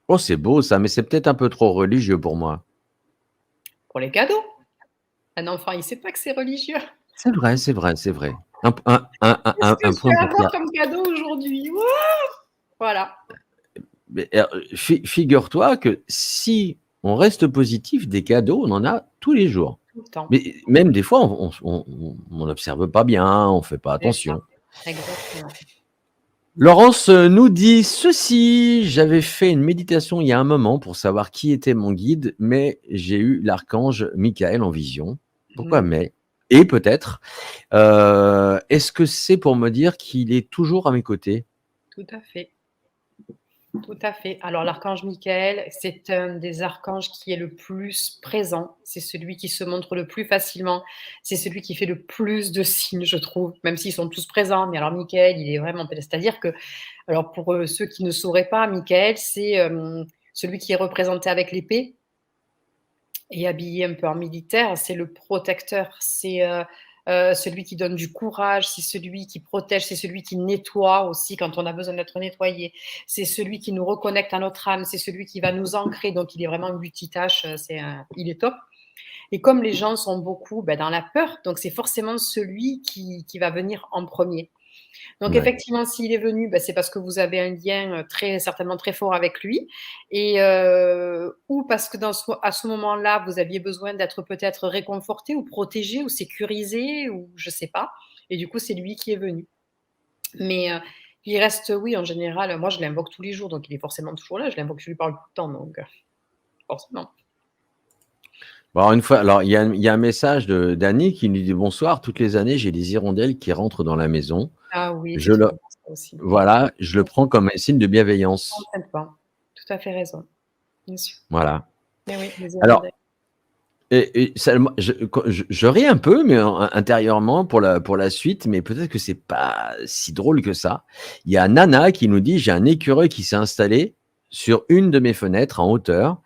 Oh, c'est beau ça, mais c'est peut-être un peu trop religieux pour moi. Pour les cadeaux. Un enfant, il sait pas que c'est religieux. C'est vrai, c'est vrai, c'est vrai. Qu'est-ce que Un je point vais pour avoir faire. comme cadeau aujourd'hui? Wouah. Voilà, Mais, figure-toi que si on reste positif, des cadeaux, on en a tous les jours. tout le temps. Mais même des fois, on n'observe pas bien, on fait pas C'est ça, attention. exactement. Laurence nous dit ceci: j'avais fait une méditation il y a un moment pour savoir qui était mon guide, mais j'ai eu l'archange Michael en vision. Pourquoi Mmh. mais? Et peut-être, est-ce que c'est pour me dire qu'il est toujours à mes côtés? Tout à fait, tout à fait. Alors l'archange Michael, c'est un des archanges qui est le plus présent. C'est celui qui se montre le plus facilement. C'est celui qui fait le plus de signes, je trouve, même s'ils sont tous présents. Mais alors Michael, il est vraiment c'est-à-dire que alors pour, ceux qui ne sauraient pas, Michael, c'est, celui qui est représenté avec l'épée et habillé un peu en militaire. C'est le protecteur, c'est, celui qui donne du courage, c'est celui qui protège, c'est celui qui nettoie aussi quand on a besoin d'être nettoyé. C'est celui qui nous reconnecte à notre âme, c'est celui qui va nous ancrer, donc il est vraiment multitâche, il est top et comme les gens sont beaucoup, bah, dans la peur, donc c'est forcément celui qui va venir en premier. Donc Ouais. effectivement, s'il est venu, bah, c'est parce que vous avez un lien, très certainement très fort avec lui et ou parce que à ce moment-là, vous aviez besoin d'être peut-être réconforté ou protégé ou sécurisé ou je sais pas et du coup, c'est lui qui est venu. Mais il reste oui, en général, moi je l'invoque tous les jours, donc il est forcément toujours là. Je l'invoque, je lui parle tout le temps, donc forcément. Bon, alors une fois, alors il y a un message d'Annie qui nous dit bonsoir. Toutes les années, j'ai des hirondelles qui rentrent dans la maison. Ah oui, Je c'est le, trop beau ça aussi. voilà, je le prends comme un signe de bienveillance. Complètement. Tout à fait raison, bien sûr. Voilà. Mais oui, les Alors, hirondelles. je ris un peu, mais intérieurement pour la suite, mais peut-être que c'est pas si drôle que ça. Il y a Nana qui nous dit j'ai un écureuil qui s'est installé sur une de mes fenêtres en hauteur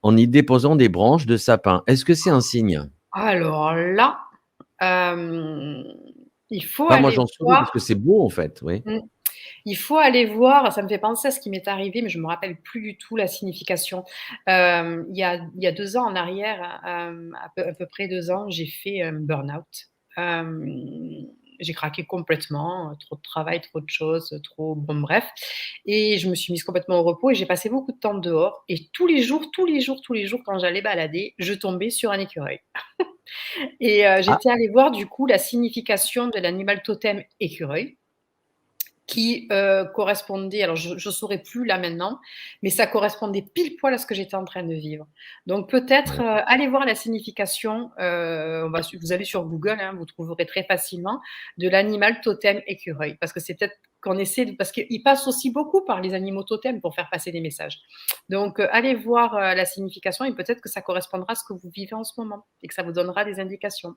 en y déposant des branches de sapin. Est-ce que c'est un signe? Alors là, hem, il faut Enfin, moi, aller j'en souris parce voir que c'est beau, en fait, oui. mmh, il faut aller voir, ça me fait penser à ce qui m'est arrivé, mais je me rappelle plus du tout la signification. Il y a 2 ans en arrière, à peu près 2 ans, j'ai fait un burn-out. Hem, j'ai craqué complètement, trop de travail, trop de choses, trop bon bref et je me suis mise complètement au repos et j'ai passé beaucoup de temps dehors et tous les jours quand j'allais balader, je tombais sur un écureuil et Ah, j'étais allée voir du coup la signification de l'animal totem écureuil qui, correspondait alors je saurais plus là maintenant, mais ça correspondait pile poil à ce que j'étais en train de vivre. Donc peut-être, ouais. allez voir la signification, vous allez sur Google, hein, vous trouverez très facilement, de l'animal totem écureuil. Parce que c'est peut-être qu'on essaie de parce qu'ils passent aussi beaucoup par les animaux totems pour faire passer des messages. Donc, allez voir, la signification et peut-être que ça correspondra à ce que vous vivez en ce moment et que ça vous donnera des indications.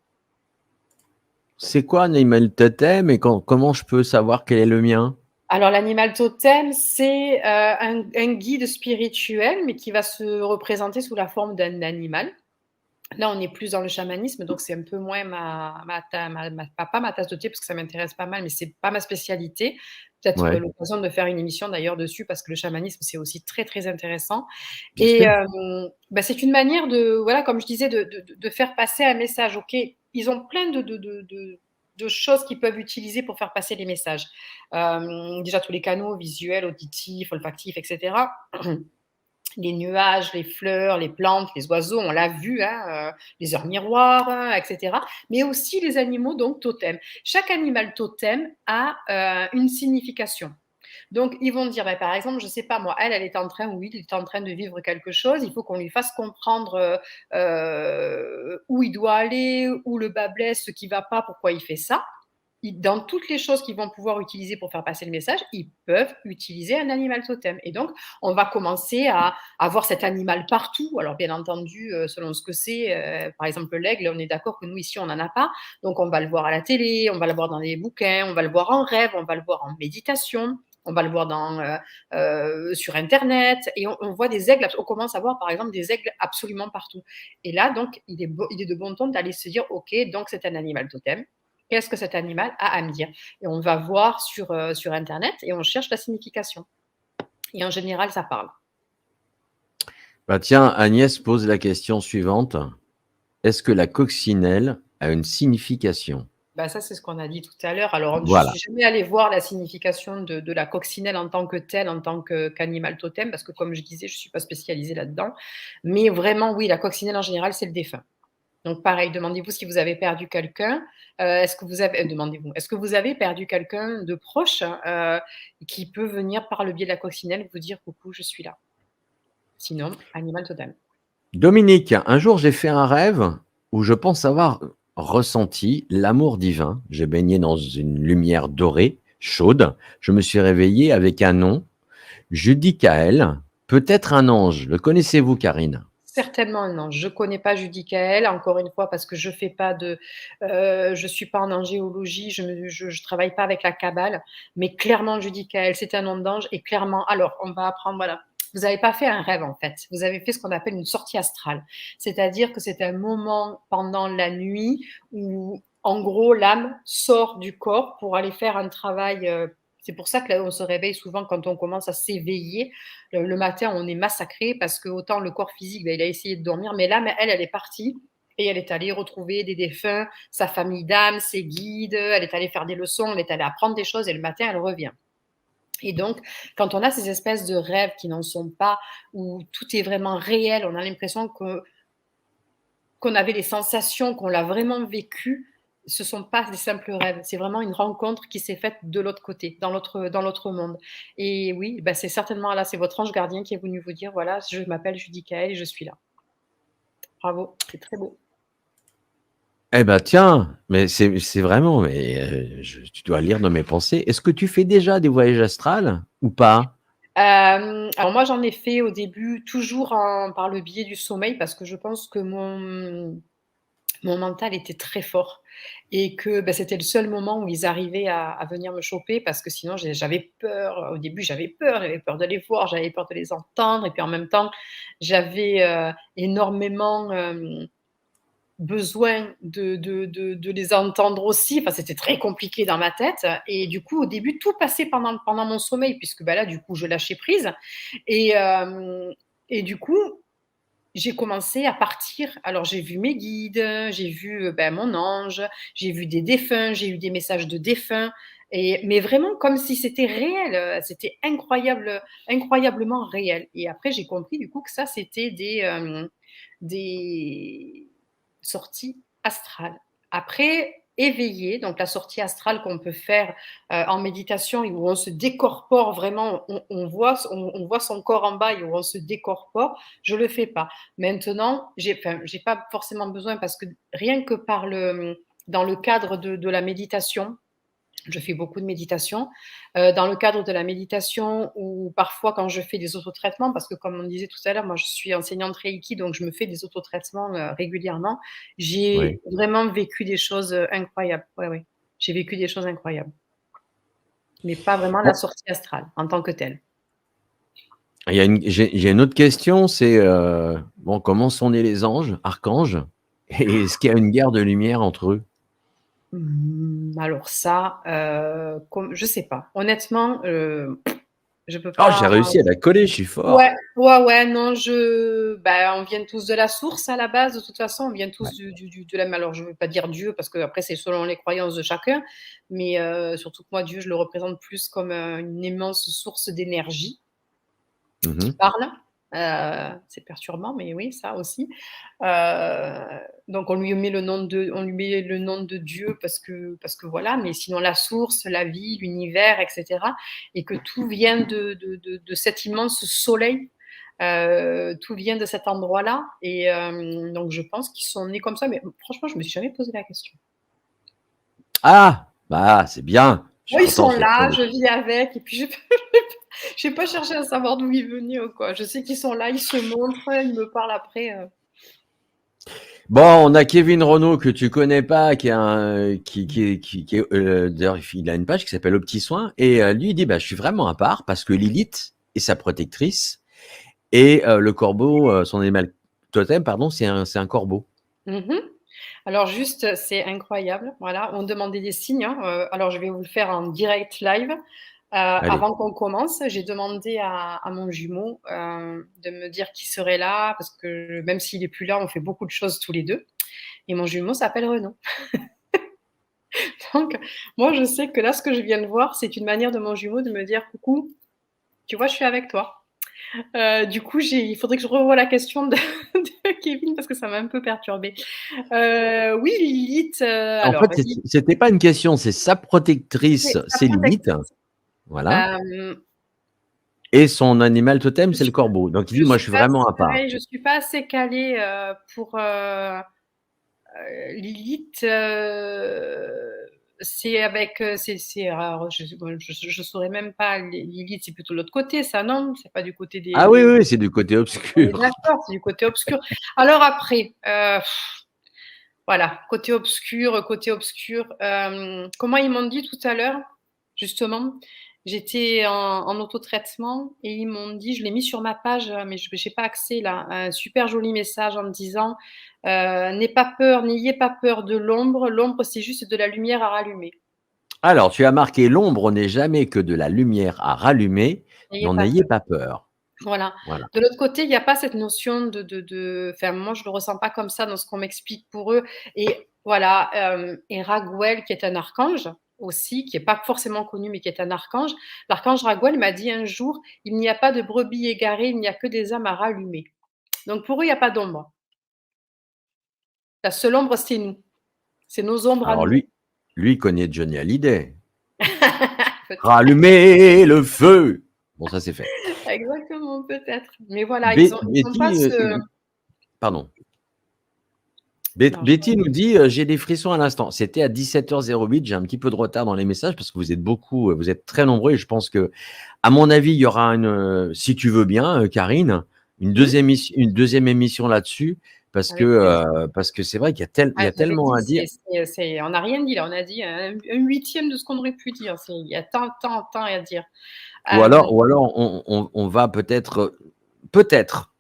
C'est quoi un animal totem et comment je peux savoir quel est le mien? Alors l'animal totem, c'est, un guide spirituel, mais qui va se représenter sous la forme d'un animal. Là, on est plus dans le chamanisme, donc c'est un peu moins ma tasse de thé parce que ça m'intéresse pas mal, mais c'est pas ma spécialité. Peut-être, Ouais, l'occasion de faire une émission d'ailleurs dessus parce que le chamanisme, c'est aussi très, très intéressant bien et sûr. bah, c'est une manière de voilà, comme je disais, de faire passer un message. OK, ils ont plein de choses qu'ils peuvent utiliser pour faire passer les messages. Déjà tous les canaux visuels, auditifs, olfactifs et cetera. Les nuages, les fleurs, les plantes, les oiseaux, on l'a vu, hein, les heures miroirs, hein, et cetera. Mais aussi les animaux donc totems. Chaque animal totem a, une signification. Donc ils vont dire, bah, par exemple, je sais pas moi, elle est en train ou il est en train de vivre quelque chose, il faut qu'on lui fasse comprendre, où il doit aller, où le bât blesse, ce qui va pas, pourquoi il fait ça. Dans toutes les choses qu'ils vont pouvoir utiliser pour faire passer le message, ils peuvent utiliser un animal totem. Et donc, on va commencer à avoir cet animal partout. Alors, bien entendu, selon ce que c'est, par exemple, l'aigle, on est d'accord que nous, ici, on n'en a pas. Donc, on va le voir à la télé, on va le voir dans des bouquins, on va le voir en rêve, on va le voir en méditation. On va le voir sur Internet et on voit des aigles. On commence à voir, par exemple, des aigles absolument partout. Et là, donc, il est de bon ton d'aller se dire, OK, donc c'est un animal totem. Qu'est-ce que cet animal a à me dire? Et on va voir sur internet et on cherche la signification et en général, ça parle. Bah tiens, Agnès pose la question suivante. Est-ce que la coccinelle a une signification? Bah, ça, c'est ce qu'on a dit tout à l'heure. Alors, je Voilà. suis jamais allée voir la signification de la coccinelle en tant que telle, en tant qu'animal totem parce que comme je disais, je suis pas spécialisée là-dedans. Mais vraiment, oui, la coccinelle en général, c'est le défunt. Donc pareil, demandez-vous si vous avez perdu quelqu'un, est-ce que vous avez demandez-vous, est-ce que vous avez perdu quelqu'un de proche, qui peut venir par le biais de la coccinelle vous dire: «Coucou, je suis là». Sinon, animal totem. Dominique, un jour j'ai fait un rêve où je pense avoir ressenti l'amour divin. J'ai baigné dans une lumière dorée, chaude. Je me suis réveillé avec un nom, Judicaël, peut-être un ange. Le connaissez-vous, Karine? Certainement non, je connais pas Judicaël, encore une fois parce que je fais pas je suis pas en angéologie, je travaille pas avec la cabale, mais clairement Judicaël, c'est un nom d'ange et clairement alors on va apprendre voilà, vous avez pas fait un rêve en fait, vous avez fait ce qu'on appelle une sortie astrale. C'est-à-dire que c'est un moment pendant la nuit où en gros l'âme sort du corps pour aller faire un travail, c'est pour ça que là on se réveille souvent quand on commence à s'éveiller le matin, on est massacré parce que autant le corps physique, ben, il a essayé de dormir, mais l'âme, elle est partie et elle est allée retrouver des défunts, sa famille d'âmes, ses guides, elle est allée faire des leçons, elle est allée apprendre des choses et le matin, elle revient. Et donc, quand on a ces espèces de rêves qui n'en sont pas, où tout est vraiment réel, on a l'impression qu'on avait les sensations, qu'on l'a vraiment vécu, ce ne sont pas des simples rêves. C'est vraiment une rencontre qui s'est faite de l'autre côté, dans l'autre monde. Et oui, bah, c'est certainement là, c'est votre ange gardien qui est venu vous dire voilà, je m'appelle Judicaël et je suis là. Bravo, c'est très beau. Eh ben tiens, mais c'est vraiment, mais tu dois lire dans mes pensées. Est-ce que tu fais déjà des voyages astrales ou pas? Alors moi, j'en ai fait au début toujours par le biais du sommeil parce que je pense que mon mental était très fort et que, bah, c'était le seul moment où ils arrivaient à venir me choper parce que sinon j'avais peur. Au début, j'avais peur de les voir, j'avais peur de les entendre et puis en même temps, j'avais, énormément, besoin de les entendre aussi. Enfin, c'était très compliqué dans ma tête et du coup, au début, tout passait pendant mon sommeil puisque, bah, là, du coup, je lâchais prise et du coup, j'ai commencé à partir. Alors, j'ai vu mes guides, j'ai vu mon ange, j'ai vu des défunts, j'ai eu des messages de défunts, mais vraiment comme si c'était réel, c'était incroyable, incroyablement réel. Et après, j'ai compris du coup que ça, c'était des sorties astrales. Après, éveillé, donc la sortie astrale qu'on peut faire en méditation et où on se décorpore vraiment, on voit son corps en bas et où on se décorpore, je le fais pas. Maintenant, j'ai pas forcément besoin parce que rien que dans le cadre de la méditation, je fais beaucoup de méditation. Dans le cadre de la méditation ou parfois quand je fais des autotraitements, parce que comme on disait tout à l'heure, moi je suis enseignante Reiki, donc je me fais des autotraitements régulièrement. Oui. J'ai vraiment vécu des choses incroyables. Ouais, ouais. J'ai vécu des choses incroyables. Mais pas vraiment la Bon, sortie astrale en tant que telle. j'ai une autre question, c'est bon, comment sont nés les anges, archanges, et est-ce qu'il y a une guerre de lumière entre eux? Alors ça, je sais pas. Honnêtement, je peux Oh, pas. j'ai réussi à la coller, je suis Ouais, fort. ouais, non, on vient tous de la source à la base, de toute façon, on vient tous Ouais. de la, alors je veux pas dire Dieu, parce que après c'est selon les croyances de chacun, mais surtout que moi, Dieu, je le représente plus comme une immense source d'énergie qui Mhm. parle. C'est perturbant, mais oui, ça aussi. Donc on lui met le nom de Dieu parce que voilà, mais sinon la source, la vie, l'univers, etc. Et que tout vient de cet immense soleil. Tout vient de cet endroit-là. Et donc je pense qu'ils sont nés comme ça. Mais franchement, je me suis jamais posé la question. Ah, bah c'est bien. Je suis Moi, ils content. sont là, je vis avec, et puis je n'ai pas cherché à savoir d'où ils venaient ou quoi. Je sais qu'ils sont là, ils se montrent, ils me parlent après. Bon, on a Kevin Renaud que tu connais pas, d'ailleurs, il a une page qui s'appelle Au Petit Soin, et lui il dit, bah, je suis vraiment à part parce que Lilith est sa protectrice, et le corbeau, son animal totem, pardon, c'est un corbeau. Mhm. Alors juste, c'est incroyable. Voilà, on demandait des signes, hein. Alors je vais vous le faire en direct live. Allez. Avant qu'on commence, j'ai demandé à mon jumeau de me dire qui serait là, parce que même s'il est plus là, on fait beaucoup de choses tous les deux. Et mon jumeau s'appelle Renaud. Donc moi, je sais que là, ce que je viens de voir, c'est une manière de mon jumeau de me dire coucou, tu vois, je suis avec toi. Du coup, il faudrait que je revoie la question de Kevin parce que ça m'a un peu perturbée. Oui, Lilith. En fait, c'était pas une question, c'est sa protectrice, Sa c'est Lilith, protectrice. voilà, Euh, et son animal totem, je c'est le suis, corbeau. Donc il je dit, moi, je suis suis pas, vraiment à part. pareil, je suis pas assez calée pour Lilith. C'est avec, alors, je saurais même pas. Lilith, c'est plutôt l'autre côté, ça non? C'est pas du côté Ah oui, oui, c'est du côté On est obscur. d'accord, c'est du côté obscur. Alors après, voilà, côté obscur, côté obscur. Comment ils m'ont dit tout à l'heure, justement, j'étais en autotraitement et ils m'ont dit, je l'ai mis sur ma page, mais je n'ai pas accès là, un super joli message en me disant, n'aie pas peur, n'ayez pas peur de l'ombre. L'ombre, c'est juste de la lumière à rallumer. Alors, tu as marqué, l'ombre n'est jamais que de la lumière à rallumer, N'ayez n'en pas ayez peur. pas peur. Voilà. Voilà. De l'autre côté, il n'y a pas cette notion enfin, moi, je le ressens pas comme ça dans ce qu'on m'explique pour eux. Et voilà, et Raguel, qui est un archange aussi, qui n'est pas forcément connu, mais qui est un archange. L'archange Raguel m'a dit un jour, il n'y a pas de brebis égarées, il n'y a que des âmes à rallumer. Donc pour eux, il n'y a pas d'ombre. La seule ombre, c'est nous. C'est nos ombres à Alors nous. lui connaît Johnny Hallyday. Peut-être. Rallumer le feu. Bon, ça c'est fait. Exactement, peut-être. Mais voilà, ils ont pas Betty, ce. pardon. Non, Betty nous dit, j'ai des frissons à l'instant. C'était à 17h08. J'ai un petit peu de retard dans les messages parce que vous êtes beaucoup, vous êtes très nombreux et je pense que, à mon avis, il y aura si tu veux bien, Karine, une deuxième émission là-dessus parce avec plaisir. que c'est vrai qu'il y Ah, a j'avais tellement dit, à dire. on n'a rien dit là, on a dit un huitième de ce qu'on aurait pu dire. Il y a tant à dire. Ou Euh, alors, on va peut-être,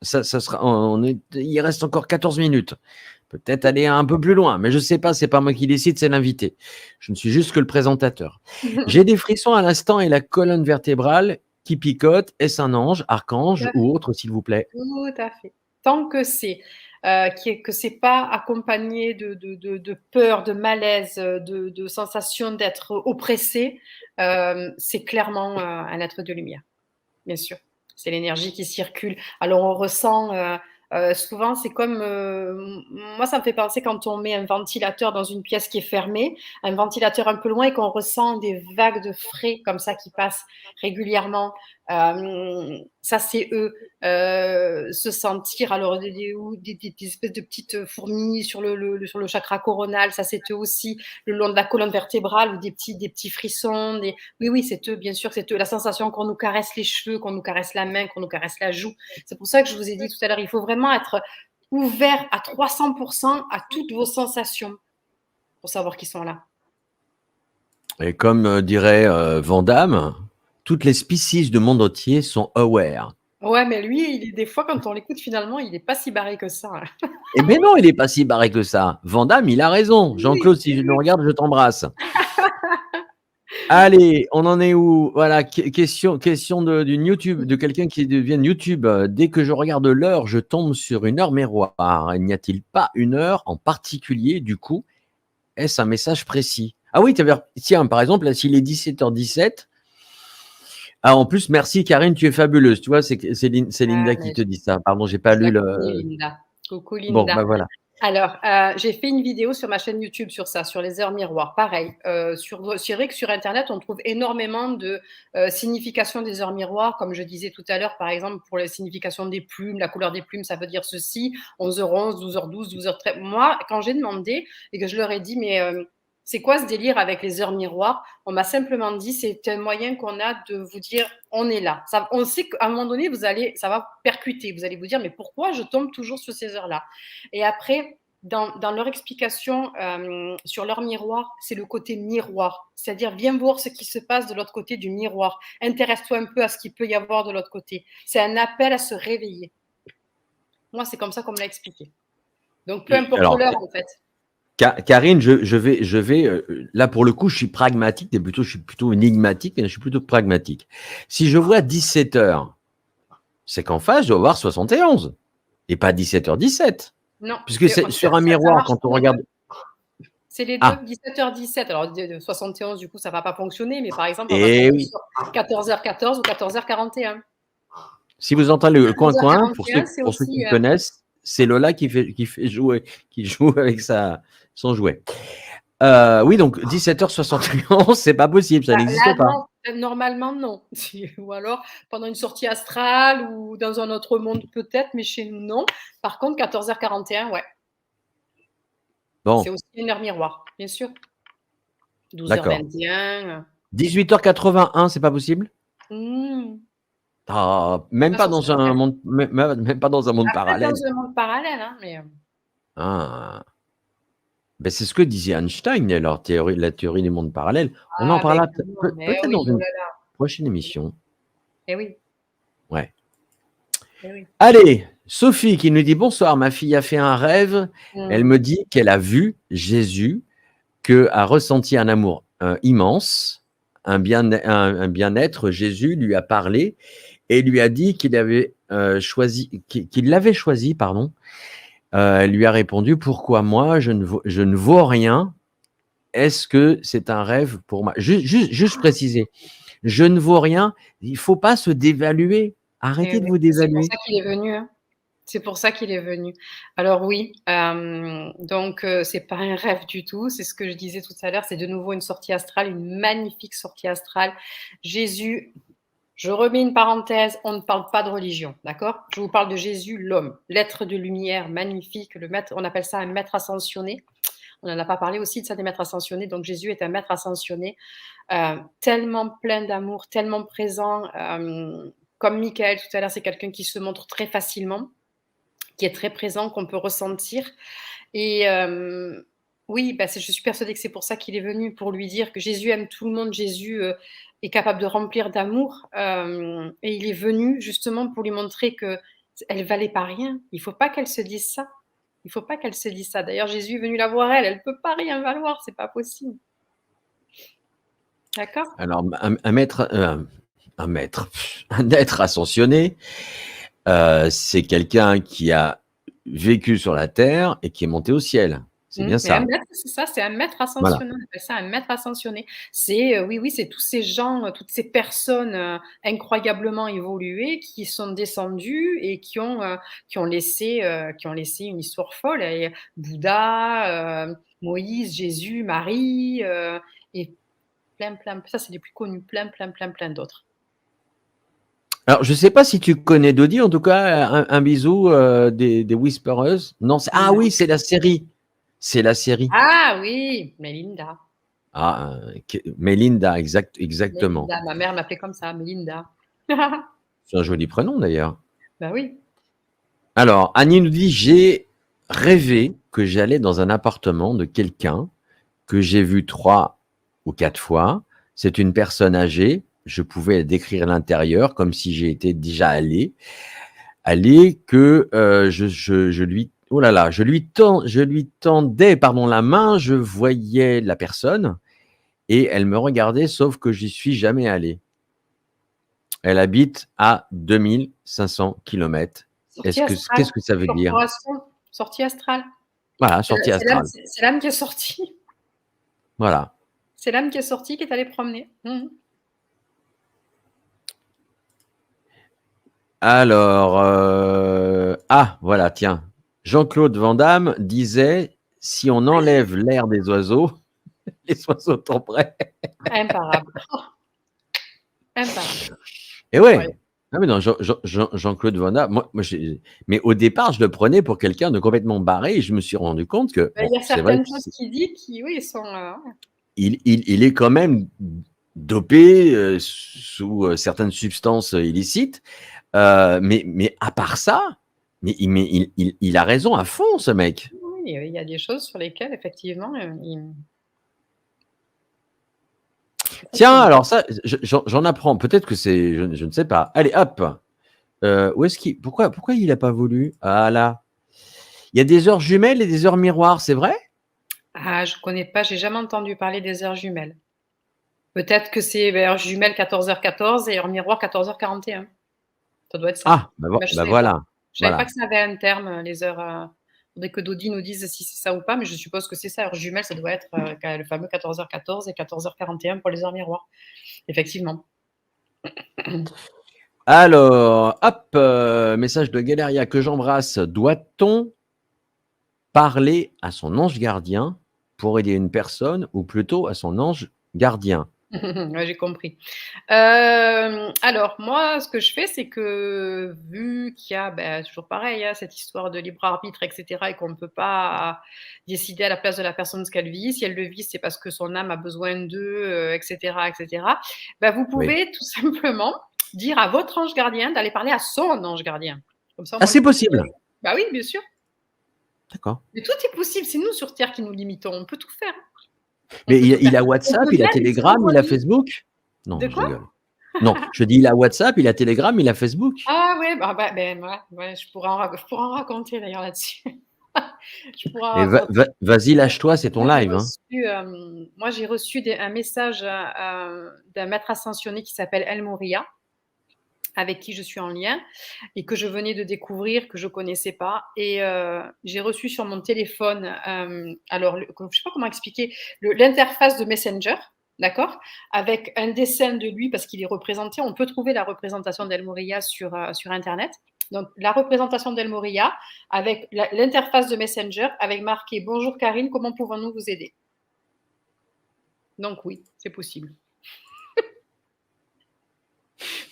ça sera, il reste encore 14 minutes. Peut-être aller un peu plus loin, mais je ne sais pas, c'est pas moi qui décide, c'est l'invité. Je ne suis juste que le présentateur. J'ai des frissons à l'instant et la colonne vertébrale qui picote. Est-ce un ange, archange ou autre, s'il vous plaît? Tout à fait. Tant que c'est que c'est pas accompagné de peur, de malaise, de sensation d'être oppressé, c'est clairement un être de lumière, bien sûr. C'est l'énergie qui circule. Alors on ressent souvent, c'est comme moi, ça me fait penser quand on met un ventilateur dans une pièce qui est fermée, un ventilateur un peu loin et qu'on ressent des vagues de frais comme ça qui passent régulièrement. Ça, c'est eux. Se sentir, alors des espèces de petites fourmis sur sur le chakra coronal, ça c'est eux aussi, le long de la colonne vertébrale, ou des petits frissons. Oui, c'est eux, bien sûr, c'est eux. La sensation qu'on nous caresse les cheveux, qu'on nous caresse la main, qu'on nous caresse la joue. C'est pour ça que je vous ai dit tout à l'heure, il faut vraiment être ouvert à 300% à toutes vos sensations pour savoir qu'ils sont là. Et comme dirait Van Damme, toutes les species du monde entier sont aware. Ouais, mais lui, des fois, quand on l'écoute, finalement, il n'est pas si barré que ça. Eh bien non, il n'est pas si barré que ça. Van Damme, il a raison. Jean-Claude, si je le regarde, je t'embrasse. Allez, on en est où? Voilà, question d'une YouTube, de quelqu'un qui vient de YouTube. Dès que je regarde l'heure, je tombe sur une heure miroir. N'y a-t-il pas une heure en particulier, du coup? Est-ce un message précis? Ah oui, tiens, par exemple, là, s'il est 17h17, ah, en plus, merci Karine, tu es fabuleuse. Tu vois, c'est Linda qui te dit ça. Pardon, j'ai pas lu le. Linda. Coucou Linda. Bon, ben voilà. Alors, j'ai fait une vidéo sur ma chaîne YouTube sur ça, sur les heures miroirs. Pareil, c'est vrai que sur Internet, on trouve énormément de significations des heures miroirs. Comme je disais tout à l'heure, par exemple, pour la signification des plumes, la couleur des plumes, ça veut dire ceci, 11h11, 12h12, 12h13. Moi, quand j'ai demandé et que je leur ai dit, mais c'est quoi ce délire avec les heures miroirs? On m'a simplement dit, c'est un moyen qu'on a de vous dire, on est là. Ça, on sait qu'à un moment donné, ça va percuter. Vous allez vous dire, mais pourquoi je tombe toujours sur ces heures-là? Et après, dans leur explication sur leur miroir, c'est le côté miroir. C'est-à-dire, viens voir ce qui se passe de l'autre côté du miroir. Intéresse-toi un peu à ce qu'il peut y avoir de l'autre côté. C'est un appel à se réveiller. Moi, c'est comme ça qu'on me l'a expliqué. Donc, peu importe l'heure, en fait. Karine, je vais là pour le coup, je suis pragmatique, je suis plutôt énigmatique, mais je suis plutôt pragmatique. Si je vois 17h, c'est qu'en face, je dois voir 71 et pas 17h17. Non. Puisque c'est sur un miroir quand on regarde. C'est les deux, 17h17. Alors, 71, du coup, ça ne va pas fonctionner, mais par exemple, on va sur 14h14 ou 14h41. Si vous entendez le coin-coin, pour ceux qui connaissent, c'est Lola qui joue avec son jouet. Oui, donc 17h71, c'est pas possible, ça n'existe pas. Normalement, non. Ou alors pendant une sortie astrale ou dans un autre monde peut-être, mais chez nous, non. Par contre, 14h41, ouais. Bon. C'est aussi une heure miroir, bien sûr. 12h21. 18h81, c'est pas possible? Ah, même pas dans un monde parallèle. Dans un monde parallèle, hein, mais. Ah. Ben, c'est ce que disait Einstein, la théorie des mondes parallèles. On en parlera peut-être dans une prochaine émission. Eh oui. Ouais. Eh oui. Allez, Sophie qui nous dit bonsoir, ma fille a fait un rêve. Elle me dit qu'elle a vu Jésus, a ressenti un amour immense, un bien-être. Jésus lui a parlé et lui a dit qu'il l'avait choisi, pardon. Elle lui a répondu, pourquoi moi, je ne vaux rien? Est-ce que c'est un rêve pour moi? Juste préciser, je ne vaux rien, il ne faut pas se dévaluer. Arrêtez de vous dévaluer. C'est pour ça qu'il est venu. Hein. C'est pour ça qu'il est venu. Alors oui, donc c'est pas un rêve du tout, c'est ce que je disais tout à l'heure, c'est de nouveau une sortie astrale, une magnifique sortie astrale. Jésus... Je remets une parenthèse, on ne parle pas de religion, d'accord? Je vous parle de Jésus, l'homme, l'être de lumière magnifique, le maître, on appelle ça un maître ascensionné. On n'en a pas parlé aussi de ça, des maîtres ascensionnés. Donc Jésus est un maître ascensionné, tellement plein d'amour, tellement présent. Comme Michael tout à l'heure, c'est quelqu'un qui se montre très facilement, qui est très présent, qu'on peut ressentir. Et oui, je suis persuadée que c'est pour ça qu'il est venu, pour lui dire que Jésus aime tout le monde, Jésus est capable de remplir d'amour, et il est venu justement pour lui montrer qu'elle ne valait pas rien. Il ne faut pas qu'elle se dise ça. Il ne faut pas qu'elle se dise ça. D'ailleurs, Jésus est venu la voir, elle ne peut pas rien valoir, c'est pas possible. D'accord? Alors, un être ascensionné, c'est quelqu'un qui a vécu sur la terre et qui est monté au ciel. C'est bien Mais ça. un maître, c'est ça, c'est un maître Voilà. ascensionné. On appelle ça un maître ascensionné. C'est oui, c'est tous ces gens, toutes ces personnes incroyablement évoluées qui sont descendues et qui ont laissé une histoire folle. Et Bouddha, Moïse, Jésus, Marie et plein. Ça, c'est les plus connus. Plein d'autres. Alors, je ne sais pas si tu connais Dodi, en tout cas, un bisou des Whisperers. Non, ah oui, c'est la série. C'est la série. Ah oui, Mélinda. Ah, Mélinda, exactement. Mélinda, ma mère m'appelait comme ça, Mélinda. C'est un joli prénom d'ailleurs. Ben oui. Alors, Annie nous dit, j'ai rêvé que j'allais dans un appartement de quelqu'un que j'ai vu 3 ou 4 fois. C'est une personne âgée. Je pouvais décrire l'intérieur comme si j'y étais déjà allé, que je lui, oh là là, je lui tendais, la main, je voyais la personne et elle me regardait, sauf que j'y suis jamais allé. Elle habite à 2500 km. Qu'est-ce que ça veut dire? Sortie astrale. Voilà, sortie astrale. C'est l'âme qui est sortie. Voilà. C'est l'âme qui est sortie, qui est allée promener. Alors, voilà, tiens. Jean-Claude Van Damme disait, si on enlève l'air des oiseaux, les oiseaux tomberaient. Imparable. Imparable. Et ouais. Ah mais non, Jean-Claude Van Damme, mais au départ, je le prenais pour quelqu'un de complètement barré et je me suis rendu compte que. Il y a certaines choses qu'il dit qui, oui, sont. Il est quand même dopé sous certaines substances illicites, mais à part ça, il a raison à fond, ce mec. Oui, il y a des choses sur lesquelles, effectivement, Tiens, alors ça, j'en apprends. Peut-être que c'est, je ne sais pas. Allez, hop. Où est-ce qu'il, pourquoi il n'a pas voulu? Ah là, il y a des heures jumelles et des heures miroirs, c'est vrai? Ah, je connais pas. J'ai jamais entendu parler des heures jumelles. Peut-être que c'est heure jumelle 14h14 et heure miroir 14h41. Ça doit être ça. Ah, voilà. Je savais pas que ça avait un terme, les heures. Faudrait que Dodi nous dise si c'est ça ou pas, mais je suppose que c'est ça. Heure jumelle, ça doit être le fameux 14h14 et 14h41 pour les heures miroirs. Effectivement. Alors, hop, message de Galeria que j'embrasse. Doit-on parler à son ange gardien pour aider une personne ou plutôt à son ange gardien? Ouais, j'ai compris. Alors, moi, ce que je fais, c'est que vu qu'il y a toujours pareil, cette histoire de libre arbitre, etc., et qu'on ne peut pas décider à la place de la personne ce qu'elle vit, si elle le vit, c'est parce que son âme a besoin d'eux, etc., etc. Vous pouvez tout simplement dire à votre ange gardien d'aller parler à son ange gardien. Comme ça, c'est possible. Bah oui, bien sûr. D'accord. Mais tout est possible. C'est nous sur Terre qui nous limitons. On peut tout faire. Mais il a WhatsApp, il a Telegram, il a Facebook. Non, de quoi? je rigole. Non, je dis il a WhatsApp, il a Telegram, il a Facebook. Ah ouais, je pourrais en raconter d'ailleurs là-dessus. Vas-y, lâche-toi, c'est ton live. Moi, j'ai reçu un message d'un maître ascensionné qui s'appelle El Moria, avec qui je suis en lien et que je venais de découvrir, que je ne connaissais pas. Et j'ai reçu sur mon téléphone, alors, je ne sais pas comment expliquer, l'interface de Messenger, d'accord, avec un dessin de lui, parce qu'il est représenté. On peut trouver la représentation d'El Moria sur Internet. Donc, la représentation d'El Moria avec l'interface de Messenger, avec marqué « Bonjour Karine, comment pouvons-nous vous aider ?» Donc oui, c'est possible.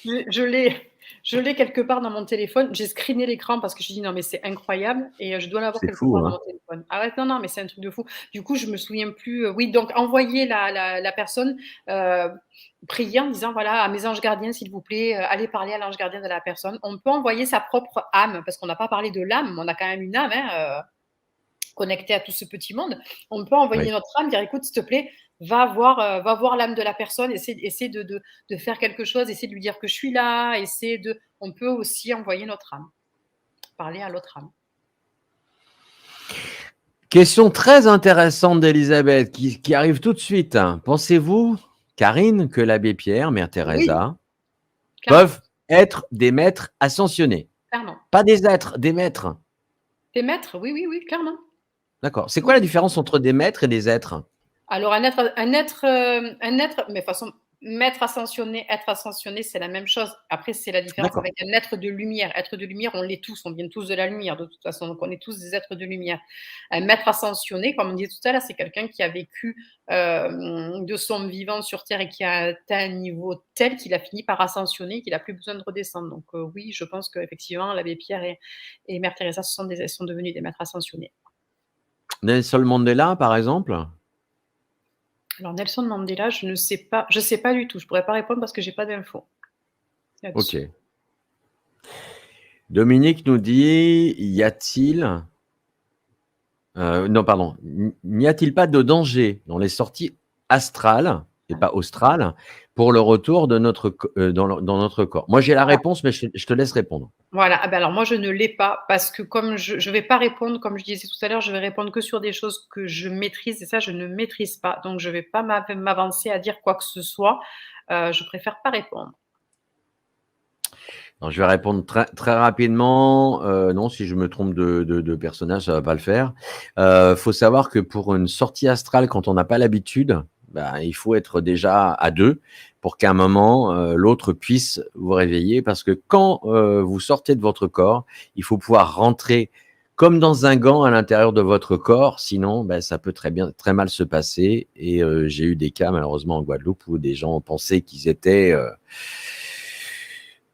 Je l'ai quelque part dans mon téléphone. J'ai screené l'écran parce que je me dis non mais c'est incroyable et je dois l'avoir quelque part dans mon téléphone. Ah ouais, non mais c'est un truc de fou. Du coup je me souviens plus. Oui, donc envoyer la personne prier en disant voilà à mes anges gardiens s'il vous plaît, allez parler à l'ange gardien de la personne. On peut envoyer sa propre âme parce qu'on n'a pas parlé de l'âme, mais on a quand même une âme connectée à tout ce petit monde. On peut envoyer notre âme, dire écoute s'il te plaît. Va voir l'âme de la personne, essaie de faire quelque chose, essaie de lui dire que je suis là, on peut aussi envoyer notre âme, parler à l'autre âme. Question très intéressante d'Elisabeth qui arrive tout de suite. Pensez-vous, Karine, que l'abbé Pierre, Mère Teresa, peuvent être des maîtres ascensionnés? clairement. Pas des êtres, des maîtres. Des maîtres, oui, oui, oui, clairement. D'accord. C'est quoi la différence entre des maîtres et des êtres? Alors un être, mais de toute façon, maître ascensionné, être ascensionné, c'est la même chose. Après, c'est la différence D'accord. avec un être de lumière. Être de lumière, on l'est tous, on vient tous de la lumière de toute façon, donc on est tous des êtres de lumière. Un maître ascensionné, comme on disait tout à l'heure, c'est quelqu'un qui a vécu de son vivant sur Terre et qui a atteint un niveau tel qu'il a fini par ascensionner, qu'il n'a plus besoin de redescendre. Donc oui, je pense qu'effectivement, l'abbé Pierre et Mère Teresa sont devenus des maîtres ascensionnés. Nelson Mandela, par exemple? Alors Nelson Mandela, je sais pas du tout. Je pourrais pas répondre parce que j'ai pas d'infos là-dessus. Ok. Dominique nous dit, y a-t-il... non, pardon. N'y a-t-il pas de danger dans les sorties astrales, et pas australes, pour le retour de dans notre corps? Moi, j'ai la réponse, mais je te laisse répondre. Voilà. Ah ben alors moi, je ne l'ai pas parce que comme je vais pas répondre, comme je disais tout à l'heure, je vais répondre que sur des choses que je maîtrise et ça, je ne maîtrise pas. Donc, je vais pas m'avancer à dire quoi que ce soit. Je préfère pas répondre. Alors, je vais répondre très, très rapidement. Non, si je me trompe de personnage, ça va pas le faire. Faut savoir que pour une sortie astrale, quand on n'a pas l'habitude, il faut être déjà à deux pour qu'à un moment, l'autre puisse vous réveiller. Parce que quand vous sortez de votre corps, il faut pouvoir rentrer comme dans un gant à l'intérieur de votre corps. Sinon, ça peut très mal se passer. Et j'ai eu des cas, malheureusement, en Guadeloupe, où des gens pensaient qu'ils étaient...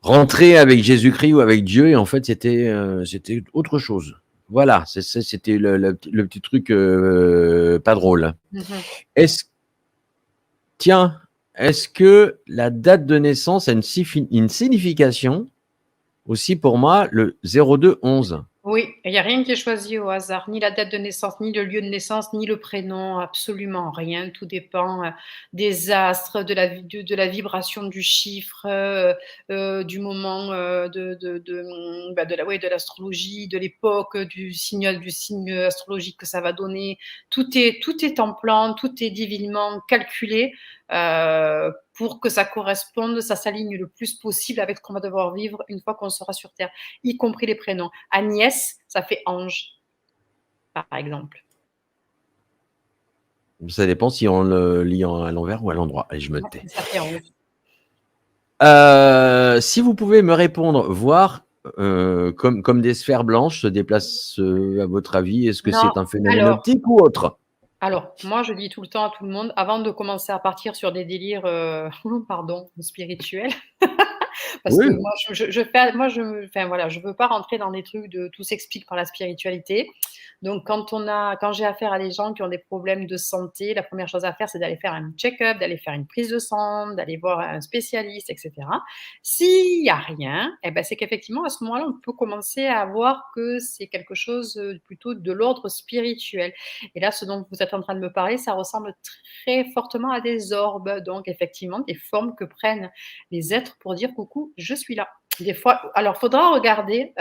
rentrer avec Jésus-Christ ou avec Dieu, et en fait, c'était autre chose. Voilà, c'était le petit truc pas drôle. Est-ce que la date de naissance a une signification aussi pour moi, le 02-11? Oui, il n'y a rien qui est choisi au hasard, ni la date de naissance, ni le lieu de naissance, ni le prénom, absolument rien. Tout dépend des astres, de la vibration du chiffre, du moment de l'astrologie, de l'époque, du signe astrologique que ça va donner. Tout est en plan, tout est divinement calculé pour que ça corresponde, ça s'aligne le plus possible avec ce qu'on va devoir vivre une fois qu'on sera sur Terre, y compris les prénoms. Agnès, ça fait ange, par exemple. Ça dépend si on le lit à l'envers ou à l'endroit. Allez, je me tais. Ça fait ange. Si vous pouvez me répondre, voir comme des sphères blanches se déplacent, à votre avis, est-ce que c'est un phénomène optique ou autre? Alors, moi, je dis tout le temps à tout le monde, avant de commencer à partir sur des délires, spirituels, parce que moi, je veux pas rentrer dans des trucs de tout s'explique par la spiritualité. Donc, quand j'ai affaire à des gens qui ont des problèmes de santé, la première chose à faire, c'est d'aller faire un check-up, d'aller faire une prise de sang, d'aller voir un spécialiste, etc. S'il n'y a rien, c'est qu'effectivement, à ce moment-là, on peut commencer à voir que c'est quelque chose plutôt de l'ordre spirituel. Et là, ce dont vous êtes en train de me parler, ça ressemble très fortement à des orbes. Donc, effectivement, des formes que prennent les êtres pour dire coucou, je suis là. Des fois, alors, faudra regarder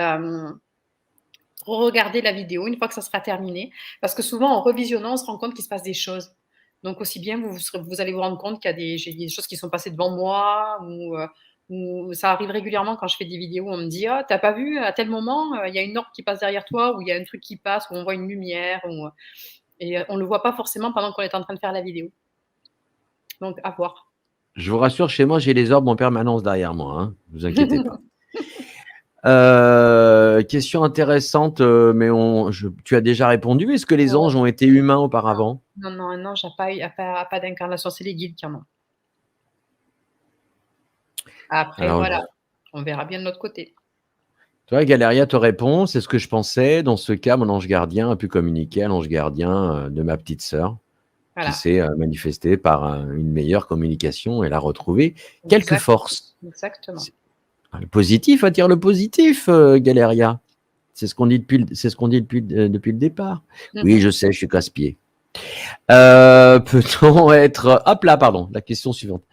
la vidéo une fois que ça sera terminé, parce que souvent, en revisionnant, on se rend compte qu'il se passe des choses. Donc, aussi bien, vous allez vous rendre compte qu'il y a des choses qui sont passées devant moi, ou ça arrive régulièrement quand je fais des vidéos, on me dit « Ah, t'as pas vu, à tel moment, il y a une orbe qui passe derrière toi, ou il y a un truc qui passe, ou on voit une lumière. » Et on ne le voit pas forcément pendant qu'on est en train de faire la vidéo. Donc, à voir. Je vous rassure, chez moi, j'ai les orbes en permanence derrière moi. Ne vous inquiétez pas. Question intéressante, mais tu as déjà répondu. Est-ce que les anges ont été humains auparavant? Non, un ange n'a pas d'incarnation. C'est les guides qui en ont. Après, Alors, voilà, on verra bien de l'autre côté. Toi, Galéria te répond, c'est ce que je pensais. Dans ce cas, mon ange gardien a pu communiquer à l'ange gardien de ma petite sœur, qui s'est manifesté par une meilleure communication. Elle a retrouvé quelques forces. Exactement. Le positif attire le positif, Galéria. C'est ce qu'on dit depuis le départ. Oui, je sais, je suis casse-pied. Peut-on être... Hop là, pardon, la question suivante.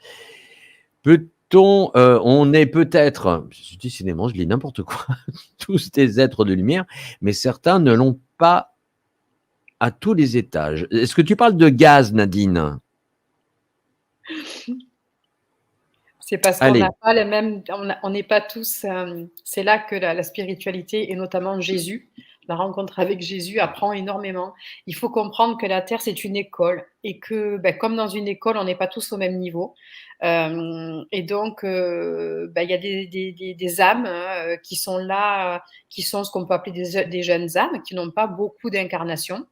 On est peut-être, décidément, je lis n'importe quoi, tous des êtres de lumière, mais certains ne l'ont pas à tous les étages. Est-ce que tu parles de gaz, Nadine? C'est parce qu'on Allez, n'a pas les mêmes, on n'est pas tous. C'est là que la spiritualité et notamment Jésus, la rencontre avec Jésus apprend énormément. Il faut comprendre que la Terre c'est une école et que, comme dans une école, on n'est pas tous au même niveau. Et donc, il y a des âmes qui sont là, qui sont ce qu'on peut appeler des jeunes âmes, qui n'ont pas beaucoup d'incarnations.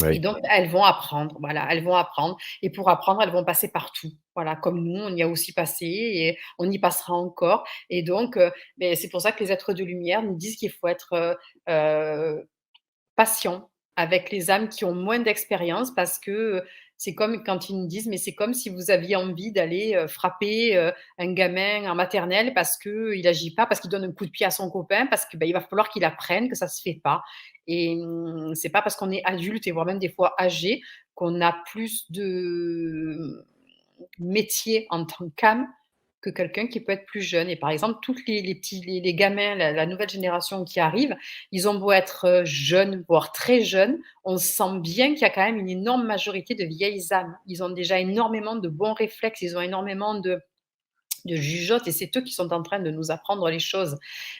Et oui. donc, elles vont apprendre, voilà, elles vont apprendre. Et pour apprendre, elles vont passer partout. Voilà, comme nous, on y a aussi passé et on y passera encore. Et donc, c'est pour ça que les êtres de lumière nous disent qu'il faut être patient avec les âmes qui ont moins d'expérience parce que c'est comme quand ils nous disent, mais c'est comme si vous aviez envie d'aller frapper un gamin en maternelle parce qu'il n'agit pas, parce qu'il donne un coup de pied à son copain, parce que il va falloir qu'il apprenne que ça ne se fait pas. Et c'est pas parce qu'on est adulte et voire même des fois âgé qu'on a plus de métier en tant qu'âme que quelqu'un qui peut être plus jeune. Et par exemple, tous les gamins, la nouvelle génération qui arrive, ils ont beau être jeunes, voire très jeunes, on sent bien qu'il y a quand même une énorme majorité de vieilles âmes. Ils ont déjà énormément de bons réflexes, ils ont énormément de jugeote et c'est eux qui sont en train de nous apprendre les choses.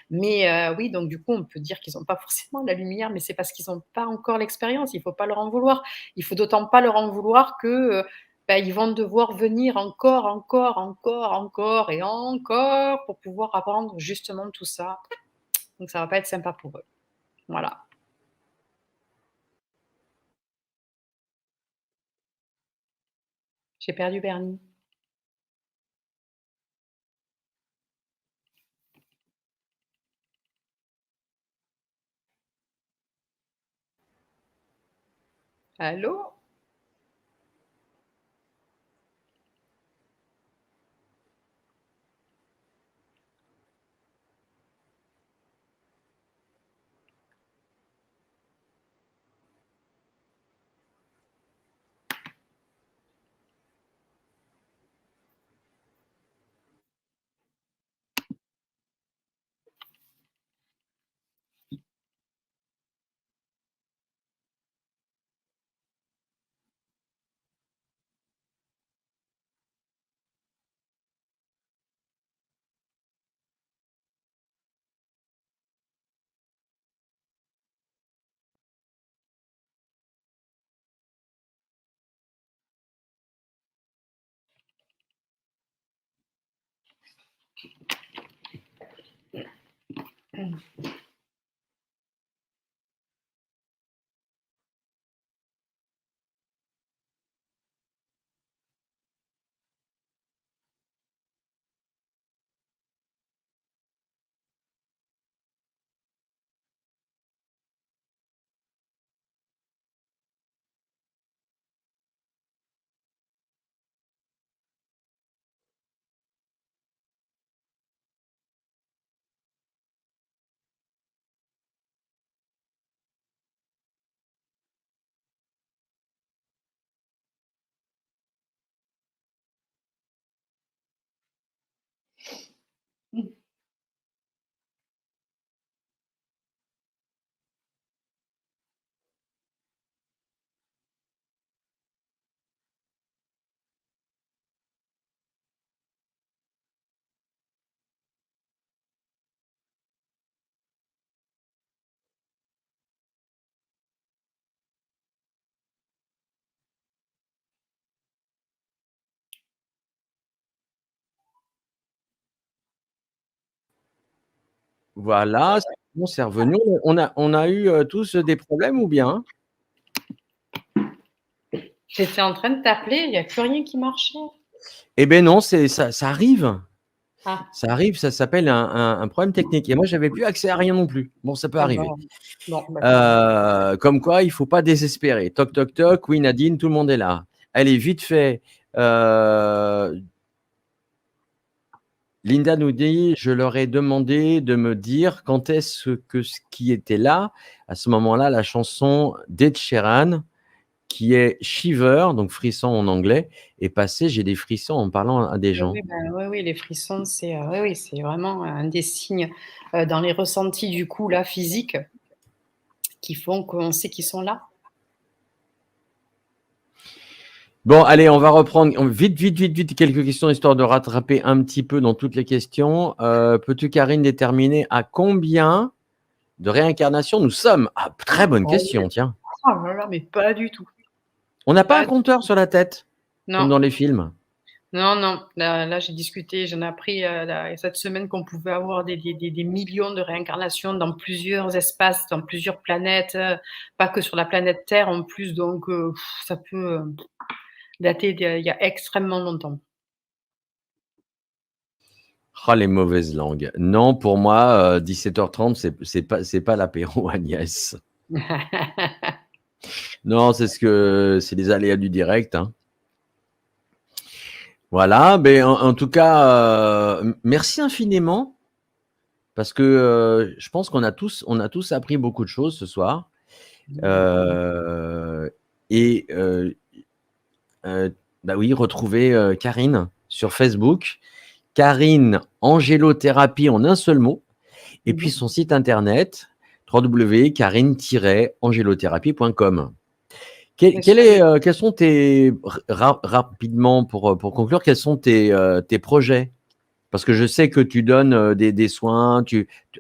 Mais oui, donc du coup, on peut dire qu'ils n'ont pas forcément la lumière, mais c'est parce qu'ils n'ont pas encore l'expérience. Il ne faut pas leur en vouloir. Il faut d'autant pas leur en vouloir que ils vont devoir venir encore, encore, encore, encore et encore pour pouvoir apprendre justement tout ça. Donc ça va pas être sympa pour eux. Voilà. J'ai perdu Bernie. Allô? Voilà, c'est bon, c'est revenu. On a eu tous des problèmes ou bien? J'étais en train de t'appeler, il n'y a plus rien qui marchait. Eh ben non, ça arrive. Ah, Ça arrive, ça s'appelle un problème technique. Et moi, j'avais plus accès à rien non plus. Bon, ça peut ah arriver. bon, d'accord. Comme quoi, il faut pas désespérer. Toc, toc, toc. Oui, Nadine, tout le monde est là. Allez, vite fait. Linda nous dit, je leur ai demandé de me dire quand est-ce que ce qui était là, à ce moment-là, la chanson d'Ed Sheeran, qui est Shiver, donc frisson en anglais, est passée. J'ai des frissons en parlant à des gens. Oui, les frissons, oui, c'est vraiment un des signes dans les ressentis du coup là physiques qui font qu'on sait qu'ils sont là. Bon, allez, on va reprendre vite, quelques questions, histoire de rattraper un petit peu dans toutes les questions. Peux-tu, Karine, déterminer à combien de réincarnations nous sommes? Ah, très bonne Oh, question, tiens. oh là là, mais pas du tout. On n'a pas Pas un du compteur sur la tête, comme Non, dans les films? non, non. Là, j'ai discuté, j'en ai appris cette semaine qu'on pouvait avoir des millions de réincarnations dans plusieurs espaces, dans plusieurs planètes, pas que sur la planète Terre en plus. Donc, ça peut dater d'il y a extrêmement longtemps. Ah, les mauvaises langues. Non, pour moi, 17h30, c'est pas l'apéro, Agnès. Non, c'est les aléas du direct, hein. Voilà, ben, en tout cas, merci infiniment, parce que je pense on a tous appris beaucoup de choses ce soir. Et bah oui, retrouver Karine sur Facebook, Karine Angélothérapie en un seul mot, et puis son site internet www.karine-angélothérapie.com. Quels sont tes, rapidement pour conclure, quels sont tes projets? Parce que je sais que tu donnes des soins,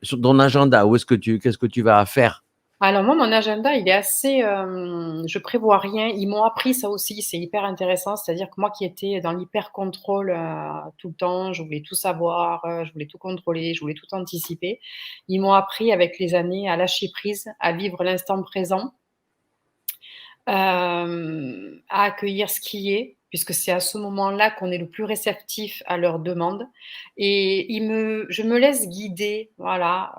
sur ton agenda, qu'est-ce que tu vas faire? Alors moi, mon agenda, il est assez, je prévois rien. Ils m'ont appris ça aussi, c'est hyper intéressant. C'est-à-dire que moi qui étais dans l'hyper-contrôle tout le temps, je voulais tout savoir, je voulais tout contrôler, je voulais tout anticiper. Ils m'ont appris avec les années à lâcher prise, à vivre l'instant présent, à accueillir ce qui est, puisque c'est à ce moment-là qu'on est le plus réceptif à leurs demandes. Et je me laisse guider, voilà.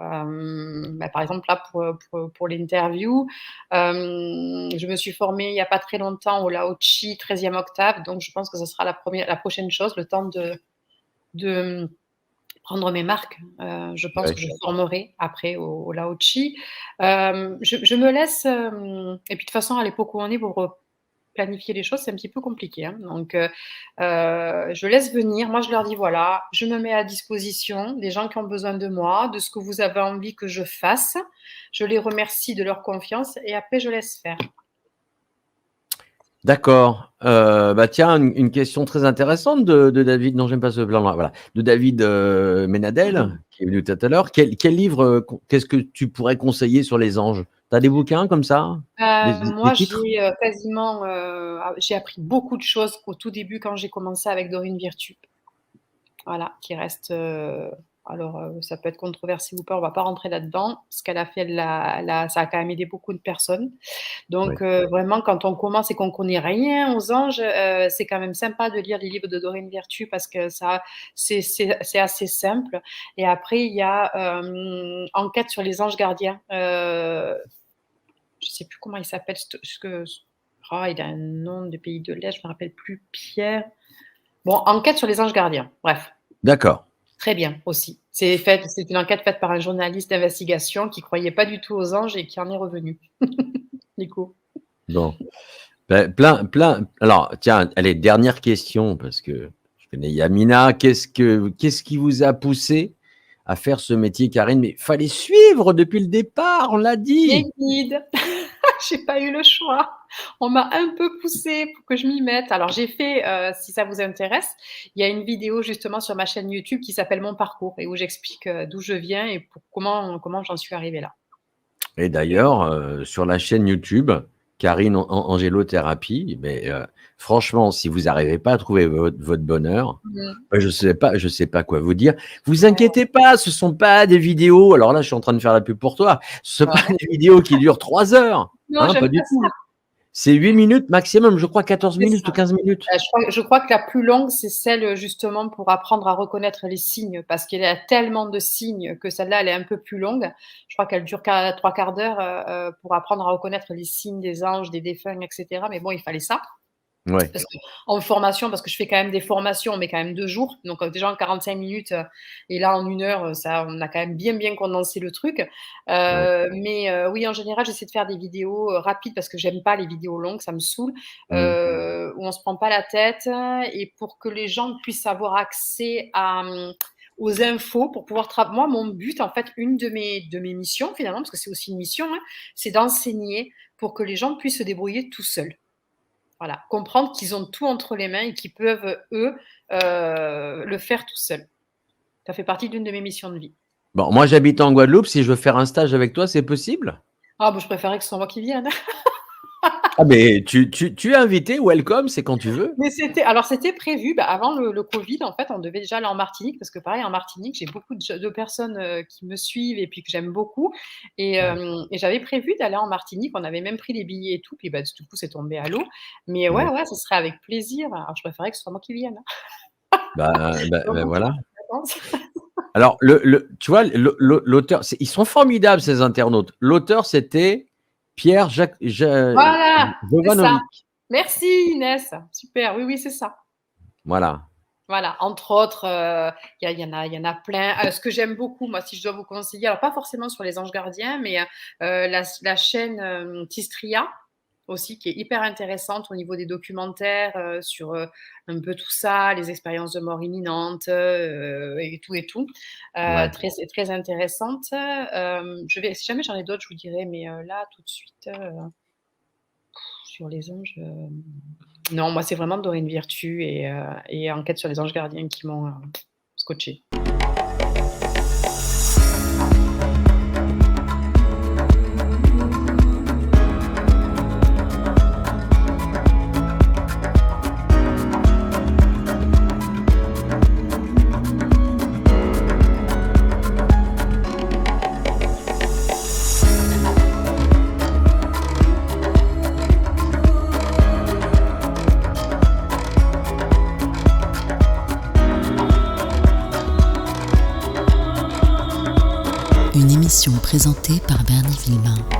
Par exemple, là, pour l'interview, je me suis formée il n'y a pas très longtemps au Lao Chi 13e octave, donc je pense que ce sera la prochaine chose, le temps de prendre mes marques. Je pense Ouais. que je formerai après au Lao Chi. Je me laisse, et puis de toute façon, à l'époque où on est, pour planifier les choses, c'est un petit peu compliqué, hein. Donc, je laisse venir. Moi, je leur dis voilà, je me mets à disposition des gens qui ont besoin de moi, de ce que vous avez envie que je fasse. Je les remercie de leur confiance et après, je laisse faire. D'accord. Bah tiens, une question très intéressante de David. Non, j'aime pas ce plan-là. Voilà, de David Ménadel, qui est venu tout à l'heure. Quel livre, qu'est-ce que tu pourrais conseiller sur les anges? Tu as des bouquins comme ça? Des Moi, titres? j'ai quasiment, j'ai appris beaucoup de choses au tout début quand j'ai commencé avec Dorine Virtue. Voilà, qui reste. Alors, ça peut être controversé ou pas, on va pas rentrer là-dedans. Ce qu'elle a fait, ça a quand même aidé beaucoup de personnes. Donc, Ouais. vraiment, quand on commence et qu'on connaît rien aux anges, c'est quand même sympa de lire les livres de Dorine Virtue parce que c'est assez simple. Et après, il y a Enquête sur les anges gardiens. Je sais plus comment il s'appelle. Il a un nom de pays de l'Est, je me rappelle plus. Pierre. Bon, Enquête sur les anges gardiens. Bref. D'accord. Très bien aussi. C'est une enquête faite par un journaliste d'investigation qui croyait pas du tout aux anges et qui en est revenu. Nico. Bon. Ben, plein. Alors, tiens, allez, dernière question, parce que je connais Yamina. Qu'est-ce qui vous a poussé à faire ce métier, Karine? Mais fallait suivre depuis le départ, on l'a dit. Les guides. J'ai pas eu le choix. On m'a un peu poussée pour que je m'y mette. Alors j'ai fait, si ça vous intéresse, il y a une vidéo justement sur ma chaîne YouTube qui s'appelle Mon parcours et où j'explique d'où je viens et comment j'en suis arrivée là. Et d'ailleurs, sur la chaîne YouTube, Karine Angélothérapie, mais franchement, si vous n'arrivez pas à trouver votre bonheur, je sais pas quoi vous dire. Vous inquiétez pas, ce sont pas des vidéos. Alors là, je suis en train de faire la pub pour toi. Ce sont pas des vidéos qui durent 3 heures. Non, Hein, j'aime pas du pas tout. ça. C'est 8 minutes maximum, je crois 14 C'est minutes ça. ou 15 minutes. Je crois que la plus longue, c'est celle justement pour apprendre à reconnaître les signes, parce qu'il y a tellement de signes que celle-là, elle est un peu plus longue. Je crois qu'elle dure 3/4 d'heure pour apprendre à reconnaître les signes des anges, des défunts, etc. Mais bon, il fallait ça. Ouais. Parce en formation, parce que je fais quand même des formations, mais quand même 2 jours. Donc déjà en 45 minutes et là en 1 heure, on a quand même bien condensé le truc. Oui, en général, j'essaie de faire des vidéos rapides parce que j'aime pas les vidéos longues, ça me saoule, où on se prend pas la tête et pour que les gens puissent avoir accès aux infos pour pouvoir moi, mon but, en fait, une de mes missions finalement, parce que c'est aussi une mission, hein, c'est d'enseigner pour que les gens puissent se débrouiller tout seuls. Voilà, comprendre qu'ils ont tout entre les mains et qu'ils peuvent, eux, le faire tout seuls. Ça fait partie d'une de mes missions de vie. Bon, moi, j'habite en Guadeloupe. Si je veux faire un stage avec toi, c'est possible? Ah bah, je préférais que ce soit moi qui vienne. Ah, mais tu es invité, welcome, c'est quand tu veux. Mais c'était prévu, avant le covid, en fait, on devait déjà aller en Martinique parce que pareil, en Martinique, j'ai beaucoup de personnes, qui me suivent et puis que j'aime beaucoup et j'avais prévu d'aller en Martinique. On avait même pris les billets et tout, puis, du coup, c'est tombé à l'eau. Mais Ouais. ouais, ce serait avec plaisir. Alors je préférais que ce soit moi qui vienne, hein. Voilà. Vacances. Alors, tu vois, l'auteur, ils sont formidables, ces internautes. L'auteur, c'était Pierre Voilà, c'est ça. Jovanovic. Merci Inès, super, oui, c'est ça. Voilà. Voilà, entre autres, il y en a plein. Ce que j'aime beaucoup, moi, si je dois vous conseiller, alors pas forcément sur les anges gardiens, mais la chaîne Tistria aussi, qui est hyper intéressante au niveau des documentaires sur un peu tout ça, les expériences de mort imminente et tout. Ouais. Très, très intéressante. Si jamais j'en ai d'autres, je vous dirai, mais là, tout de suite, sur les anges. Non, moi, c'est vraiment Dorine Virtue et Enquête sur les anges gardiens qui m'ont scotché. Une émission présentée par Bernie Villemain.